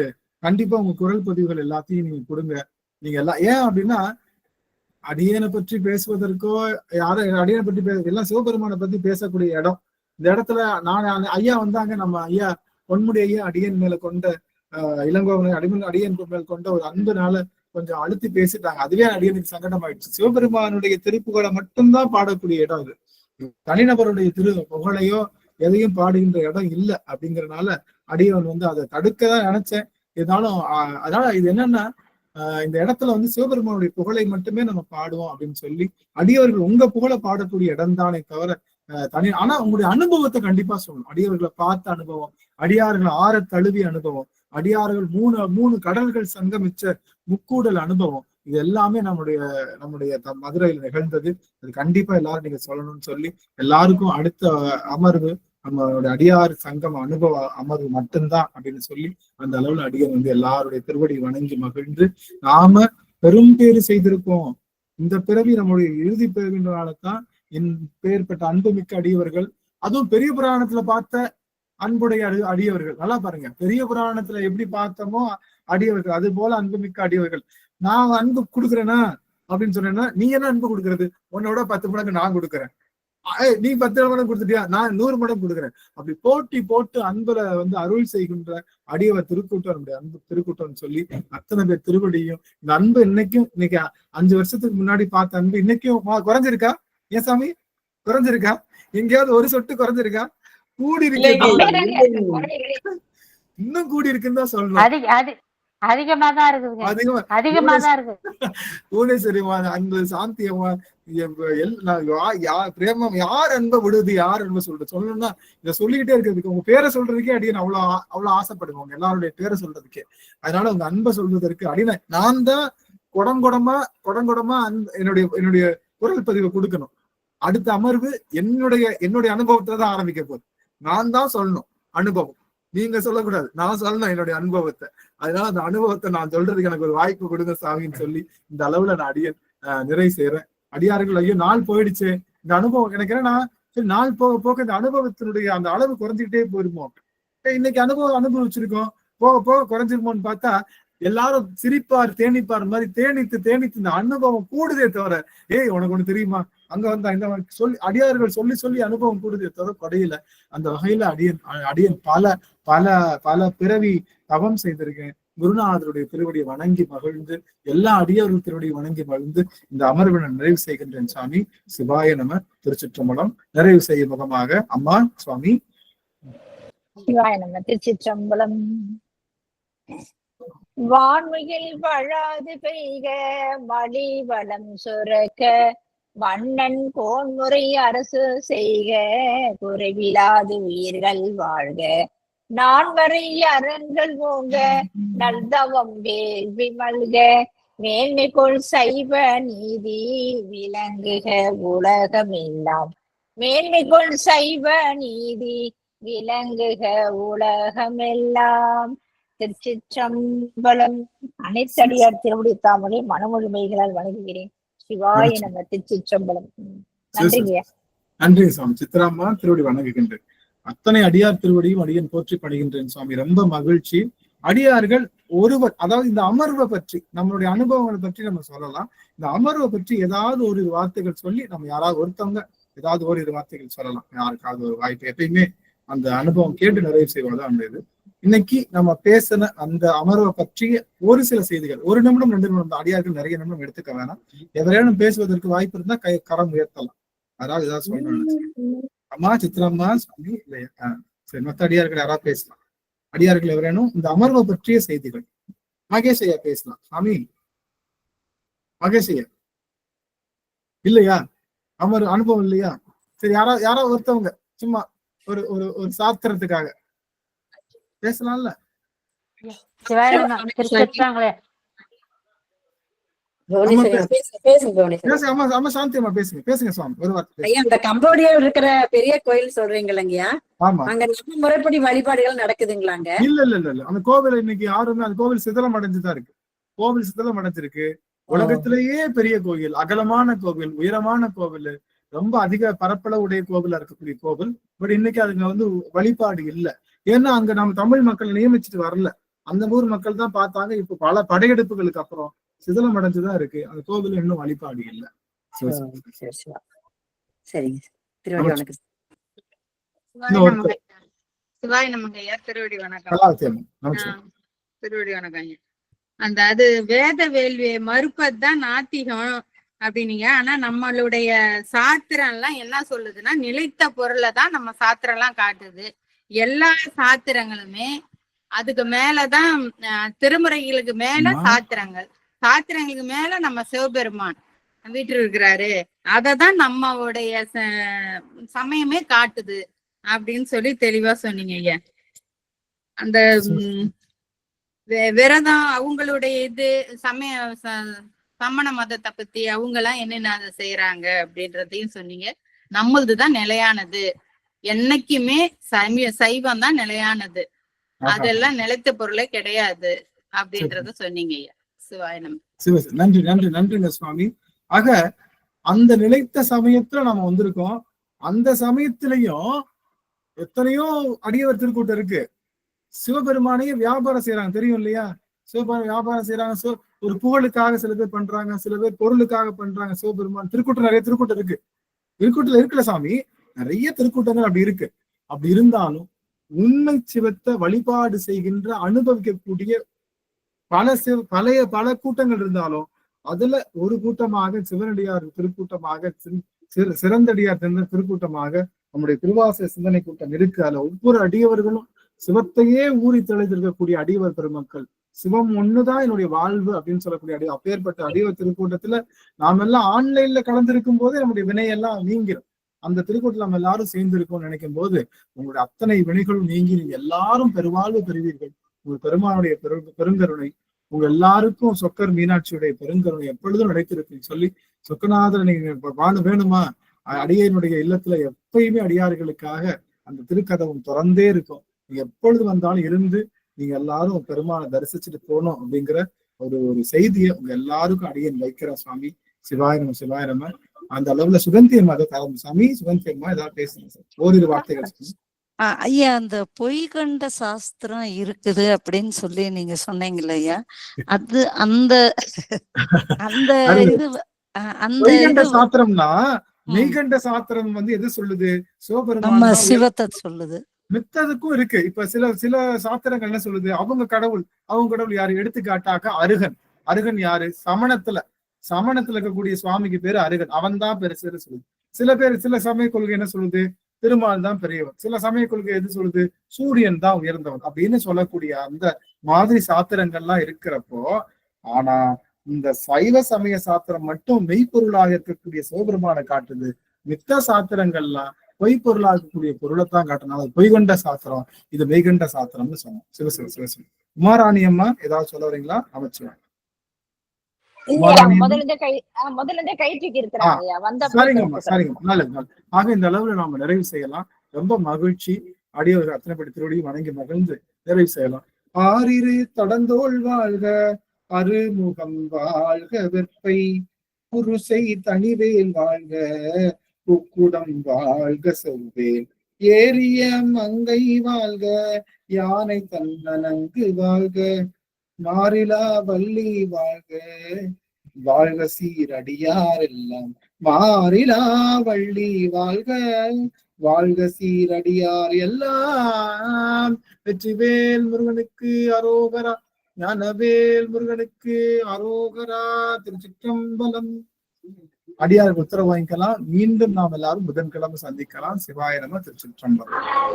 கண்டிப்பா உங்க குரல் பதிவுகள் எல்லாத்தையும் நீங்க கொடுங்க. நீங்க எல்லாம் ஏன் அப்படின்னா அடியனை பற்றி பேசுவதற்கோ யாரும் அடியனை பற்றி எல்லாம் சிவபெருமானை பத்தி பேசக்கூடிய இடம். இந்த இடத்துல நான் ஐயா வந்தாங்க, நம்ம ஐயா பொன்முடி ஐயா அடியன் மேல கொண்ட இளங்கோவனை அடியன் மேல் கொண்ட ஒரு அன்புனால கொஞ்சம் அழுத்தி பேசிட்டாங்க. அதுவே அடியனுக்கு சங்கடம் ஆயிடுச்சு. சிவபெருமானுடைய திருப்புகழை மட்டும்தான் பாடக்கூடிய இடம் அது. தனிநபருடைய புகழையோ எதையும் பாடுகின்ற இடம் இல்லை. அப்படிங்கறதுனால அடியவன் வந்து அதை தடுக்கதான் நினைச்சேன். இருந்தாலும் அதனால இது என்னன்னா இந்த இடத்துல வந்து சிவபெருமானுடைய புகழை மட்டுமே நம்ம பாடுவோம் அப்படின்னு சொல்லி அடியவர்கள் உங்க புகழை பாடக்கூடிய இடம் தானே தவிர ஆனா உங்களுடைய அனுபவத்தை கண்டிப்பா சொல்லணும். அடியவர்களை பார்த்த அனுபவம், அடியார்கள் ஆற தழுவிய அனுபவம், அடியார்கள் மூணு கடல்கள் சங்கமிச்ச முக்கூடல் அனுபவம், இது எல்லாமே நம்முடைய மதுரையில் நிகழ்ந்தது. அது கண்டிப்பா எல்லாரும் நீங்க சொல்லணும்னு சொல்லி எல்லாருக்கும் அடுத்த அமர்வு நம்மளுடைய அடியார் சங்கம் அனுபவ அமர்வு மட்டும்தான் அப்படின்னு சொல்லி அந்த அளவுல அடியர் வந்து எல்லாருடைய திருவடி வணங்கி மகிழ்ந்து நாம பெரும் பேறு செய்திருக்கோம். இந்த பிறவி நம்முடைய இறுதி பிறவினால்தான் பேர்பட்ட அன்புமிக்க அடியவர்கள், அதுவும் பெரிய புராணத்துல பார்த்த அன்புடைய அடியவர்கள். நல்லா பாருங்க, பெரிய புராணத்துல எப்படி பார்த்தோமோ அடியவர்கள் அது போல அன்புமிக்க அடியவர்கள். நான் அன்பு கொடுக்குறேன்னா அப்படின்னு சொன்னேன்னா நீ என்ன அன்பு கொடுக்கறது, உன்னோட 10 மடங்கு நான் கொடுக்குறேன், நீ 10 மடங்கு கொடுத்துட்டியா நான் 100 மடங்கு கொடுக்குறேன். அப்படி போட்டி போட்டு அன்புல வந்து அருள் செய்கின்ற அடியவர் திருக்கூட்டம் நம்முடைய அன்பு திருக்கூட்டம்னு சொல்லி அத்தனை பேர் திருவடியும் இந்த அன்பு இன்னைக்கு 5 வருஷத்துக்கு முன்னாடி பார்த்த அன்பு இன்னைக்கும் குறைஞ்சிருக்கா? ஏன் சாமி குறைஞ்சிருக்கா? எங்கேயாவது ஒரு சொட்டு குறைஞ்சிருக்கா? கூடி இருக்கு, இன்னும் கூடி இருக்குன்னு தான் சொல்றோம்.
அதிகமா தான் இருக்குதுங்க, அதிகமா தான் இருக்கு.
புவனேஸ்வரிமா, அந்த சாந்தியம்மா, பிரேமம், யார் அன்பை விடுது, யார் அன்பை சொல்றது சொல்லணும்னா இதை சொல்லிக்கிட்டே இருக்கிறதுக்கு உங்க பேரை சொல்றதுக்கே அடியன் அவ்வளவு ஆசைப்படுவாங்க, எல்லாருடைய பேரை சொல்றதுக்கே. அதனால உங்க அன்பை சொல்வதற்கு அடின நான் தான் குடங்குடமா என்னுடைய குரல் பதிவை கொடுக்கணும். அடுத்த அமர்வு என்னுடைய அனுபவத்துல தான் ஆரம்பிக்க போகுது. நான் தான் சொல்லணும் அனுபவம், நீங்க சொல்லக்கூடாது, நான் சொல்லணும் என்னுடைய அனுபவத்தை. அதனால அந்த அனுபவத்தை நான் சொல்றதுக்கு எனக்கு ஒரு வாய்ப்பு கொடுங்க சாமின்னு சொல்லி இந்த அளவுல நான் அடியன் நிறைவு செய்யறேன். அடியார்கள், ஐயோ நாள் போயிடுச்சு, இந்த அனுபவம் எனக்கு என்னன்னா சரி நாள் போக போக இந்த அனுபவத்தினுடைய அந்த அளவு குறைஞ்சிக்கிட்டே போயிருமோ. இன்னைக்கு அனுபவிச்சிருக்கோம், போக போக குறைஞ்சிருமோன்னு பார்த்தா எல்லாரும் சிரிப்பார் தேனிப்பார் மாதிரி தேனித்து இந்த அனுபவம் கூடுதே தவிர, ஏய் உனக்கு ஒண்ணு தெரியுமா, அங்க வந்தா இந்த சொல்லி அடியார்கள் சொல்லி அனுபவம் கூடுதே தவிர குறையில. அந்த வகையில அடியன் பல பல பல பிறவி தவம் செய்திருக்கேன். குருநாதருடைய திருவடியை வணங்கி மகிழ்ந்து, எல்லா அடியார்கள் திருவடியை வணங்கி மகிழ்ந்து இந்த அமர்வினை நிறைவு செய்கின்றேன் சாமி. சிவாய நம. திருச்சிற்றம்பலம். நிறைவு செய்யும் முகமாக அம்மா சுவாமி.
சிவாய நம. திருச்சிற்றம்பலம். வான்மிகில் வழாது பெய்க, மலி வளம் சுரக்க, வண்ணன் கோன்முறை அரசு செய்க, குறைவிலாது உயிர்கள் வாழ்க, நான்மறை அரண்கள் ஓங்க, நல்தவம் வேள்வி மல்க, மேன்மைக்குள் சைவ நீதி விளங்குக உலகமெல்லாம், மேன்மைக்குள் சைவ நீதி விளங்குக உலகமெல்லாம். திருச்சிற்றம்பலம். அனைத்தடியார் திருவடி தாமரை மனமுழுமைகளால் வணங்குகிறேன். சிவாய நம்ம. திருச்சிற்றம்பலம். நன்றிங்க.
நன்றி சுவாமி. சித்ராம்மா திருவடி வணங்குகின்றேன். அத்தனை அடியார் திருவடியும் அடியன் போற்றி படுகின்றேன் சுவாமி. ரொம்ப மகிழ்ச்சி. அடியார்கள் ஒருவர், அதாவது இந்த அமர்வை பற்றி நம்மளுடைய அனுபவங்களை பற்றி நம்ம சொல்லலாம். இந்த அமர்வை பற்றி ஏதாவது ஒரு வார்த்தைகள் சொல்லி நம்ம யாராவது ஒருத்தவங்க ஏதாவது ஓரிரு வார்த்தைகள் சொல்லலாம். யாருக்காவது ஒரு வாய்ப்பு. எப்பயுமே அந்த அனுபவம் கேட்டு நிறைவு செய்வதுதான் அந்த இது. இன்னைக்கு நம்ம பேசின அந்த அமர்வை பற்றிய ஒரு சில செய்திகள், 1 நிமிடம் 2 நிமிடம், அடியார்கள் நிறைய நிமிடம் எடுத்துக்க வேணாம். எவரேனும் பேசுவதற்கு வாய்ப்பு இருந்தா கரம் உயர்த்தலாம். அதாவது ஏதாவது சொல்லணும். அம்மா சித்ராம்மா சுவாமி இல்லையா? சரி, மற்ற அடியார்கள் யாராவது பேசலாம். அடியார்கள் எவரேனும் இந்த அமர்வை பற்றிய செய்திகள். மகேஷ் ஐயா பேசலாம். சாமி மகேஷ் ஐயா இல்லையா? அனுபவம் இல்லையா? சரி, யாராவது ஒருத்தவங்க சும்மா ஒரு ஒரு சாத்திரத்துக்காக பேசலாம்ல.
கம்போடியா இருக்கிற பெரிய கோயில் சொல்றீங்களா? அங்க நம்ம முறைப்படி வழிபாடுகள் நடக்குதுங்களாங்க?
இல்ல அந்த கோவில் இன்னைக்கு யாருமே, அந்த கோவில் சிதலம் அடைஞ்சுதான் இருக்கு. கோவில் சிதலம் அடைஞ்சிருக்கு. உலகத்திலேயே பெரிய கோவில், அகலமான கோவில், உயரமான கோவில், ரொம்ப அதிக பரப்பளவுடைய கோவிலா இருக்கக்கூடிய கோவில். பட் இன்னைக்கு அதுங்க வழிபாடு இல்லை. ஏன்னா அங்க நம்ம தமிழ் மக்கள் நியமிச்சுட்டு வரல, அந்த ஊர் மக்கள் தான் பார்த்தாங்க. இப்ப பல படையெடுப்புகளுக்கு அப்புறம் சிதலம் அடைஞ்சுதான் இருக்கு. அந்த கோவில் இன்னும் வழிபாடு இல்லை.
சரிங்க. திருவடி வணக்கம்.
சிவாய் நமக்கு ஐயா. திருவடி வணக்கம். திருவடி வணக்கம். அந்த அது வேத வேள்வியை மறுப்பதுதான் நாத்திகம் அப்படின்னீங்க. ஆனா நம்மளுடைய சாத்திரம் எல்லாம் என்ன சொல்லுதுன்னா, நிலைத்த பொருளை தான் நம்ம சாத்திரம் எல்லாம் காட்டுது. எல்லா சாத்திரங்களுமே அதுக்கு மேலதான், திருமுறைகளுக்கு மேல சாத்திரங்களுக்கு மேல நம்ம சிவபெருமான் வீட்டு இருக்கிறாரு. அததான் நம்மளுடைய சமயமே காட்டுது அப்படின்னு சொல்லி தெளிவா சொன்னீங்க ஐயா. அந்த விரதம் அவங்களுடைய இது சமண மதத்தை பத்தி அவங்க எல்லாம் என்னென்ன செய்யறாங்க அப்படின்றதையும் சொன்னீங்க. நம்மளதுதான் நிலையானது, என்னைக்குமே சைவம் தான் நிலையானது, அதெல்லாம் நிலைத்த பொருளே கிடையாது அப்படின்றத சொன்னீங்க ஐயா. சிவாயனம்.
நன்றி நன்றி நன்றிங்க சுவாமி. ஆக அந்த நிலைத்த சமயத்துல நம்ம வந்திருக்கோம். அந்த சமயத்திலையும் எத்தனையோ அடியவர் திருக்கூட்டம் இருக்கு. சிவபெருமானையே வியாபாரம் செய்யறாங்க, தெரியும் இல்லையா? சிவபெருமான் வியாபாரம் செய்யறாங்க. ஒரு புகழுக்காக சில பேர் பண்றாங்க, சில பேர் பொருளுக்காக பண்றாங்க. சிவபெருமான் திருக்கூட்டம், நிறைய திருக்கூட்டம் இருக்கு. திருக்கூட்டத்துல இருக்குல்ல சாமி, நிறைய திருக்கூட்டங்கள் அப்படி இருக்கு. அப்படி இருந்தாலும் உண்மை சிவத்தை வழிபாடு செய்கின்ற அனுபவிக்கக்கூடிய பல கூட்டங்கள் இருந்தாலும் அதுல ஒரு கூட்டமாக சிவனடியார் திருக்கூட்டமாக சிறந்தடியார் திருக்கூட்டமாக நம்முடைய திருவாசக சிந்தனை கூட்டம் இருக்கு. அதுல ஒவ்வொரு அடியவர்களும் சிவத்தையே ஊறி தெளிந்திருக்கக்கூடிய அடியவர் பெருமக்கள். சிவம் ஒண்ணுதான் என்னுடைய வாழ்வு அப்படின்னு சொல்லக்கூடிய அப்பேற்பட்ட அடியவர் திருக்கூட்டத்துல நாம எல்லாம் ஆன்லைன்ல கலந்திருக்கும் போதே நம்முடைய வினையெல்லாம் நீங்கிரும். அந்த திருக்கூட்டத்தில் நம்ம எல்லாரும் சேர்ந்திருக்கோம்னு நினைக்கும் போது உங்களுடைய அத்தனை வினைகளும் நீங்கி நீங்க எல்லாரும் பெருவாழ்வு பெறுவீர்கள். உங்கள் பெருமானுடைய பெருங்கருணை உங்க எல்லாருக்கும் சொக்கர் மீனாட்சியுடைய பெருங்கருணை எப்பொழுதும் நினைத்திருக்குன்னு சொல்லி, சொக்கநாதர் நீங்க வாழ வேணுமா, அடியனுடைய இல்லத்துல எப்பயுமே அடியார்களுக்காக அந்த திருக்கதவும் திறந்தே இருக்கும். நீங்க எப்பொழுது வந்தாலும் இருந்து நீங்க எல்லாரும் பெருமானை தரிசிச்சுட்டு போகணும் அப்படிங்கிற ஒரு செய்தியை உங்க எல்லாருக்கும் அடியன் வைக்கிற சுவாமி. சிவாயிரம் சிவாயிரம. அந்த அளவுல சுகந்தியம்மா அதை தரணும் சாமி. சுகந்தியம்மா ஏதாவது பேசுங்க சார், ஓரிரு வார்த்தைகள்.
ஐயா, அந்த பொய் கண்ட சாஸ்திரம் இருக்குது அப்படின்னு சொல்லி நீங்க சொன்னீங்கல்ல ஐயா, அது அந்த அந்த இது அந்த
சாத்திரம்னா மெய்கண்ட சாத்திரம் எது சொல்லுது?
நம்ம சிவத்தை சொல்லுது.
மித்ததுக்கும் இருக்கு. இப்ப சில சாத்திரங்கள் என்ன சொல்லுது? அவங்க கடவுள் யாரு? எடுத்துக்காட்டாக்க அருகன் யாரு? சமணத்துல இருக்கக்கூடிய சுவாமிக்கு பேரு அருகன், அவன் தான் பெருசுன்னு சொல்லுது. சில சமய கொள்கை என்ன சொல்லுது? திருமால் தான் பெரியவன். சில சமய கொள்கை எது சொல்லுது? சூரியன் தான் உயர்ந்தவன் அப்படின்னு சொல்லக்கூடிய அந்த மாதிரி சாத்திரங்கள்லாம் இருக்கிறப்போ, ஆனா இந்த சைவ சமய சாத்திரம் மட்டும் மெய்ப்பொருளாக இருக்கக்கூடிய சிவபெருமானை காட்டுது. மித்த சாத்திரங்கள்லாம் பொய்ப்பொருளாக இருக்கக்கூடிய பொருளைத்தான் காட்டுனால பொய்கொண்ட சாத்திரம், இது மெய்கண்ட சாத்திரம்னு சொன்னோம். சிவசிவ உமாராணி அம்மா ஏதாவது சொல்ல வரீங்களா? அமைச்சுவாங்க. ஆக இந்த அளவுல நாம நிறைவு செய்யலாம். ரொம்ப மகிழ்ச்சி. அடியவர்கள் அத்தனைப்படி திருவடியும் வணங்கி மகிழ்ந்து நிறைவு செய்யலாம். ஆறிரு தடந்தோள் வாழ்க, அருமுகம் வாழ்க, வெற்பை குருசை தனிவேல் வாழ்க, குக்குடம் வாழ்க, செவ்வேல் ஏரிய மங்கை வாழ்க, யானை தன்னனங்கு வாழ்க, மாறிலா வள்ளி வாழ்க, வாழ்க சீரடியார் எல்லாம் மாறிலா வள்ளி வாழ்க, வாழ்க சீரடியார் எல்லாம். வெற்றிவேல் முருகனுக்கு அரோகரா, ஞானவேல் முருகனுக்கு அரோகரா. திருச்சிற்றம்பலம். அடியாருக்கு உத்தரவு வாங்கிக்கலாம். மீண்டும் நாம் எல்லாரும் புதன்கிழமை சந்திக்கலாம். சிவாய நம. திருச்சிற்றம்பலம்.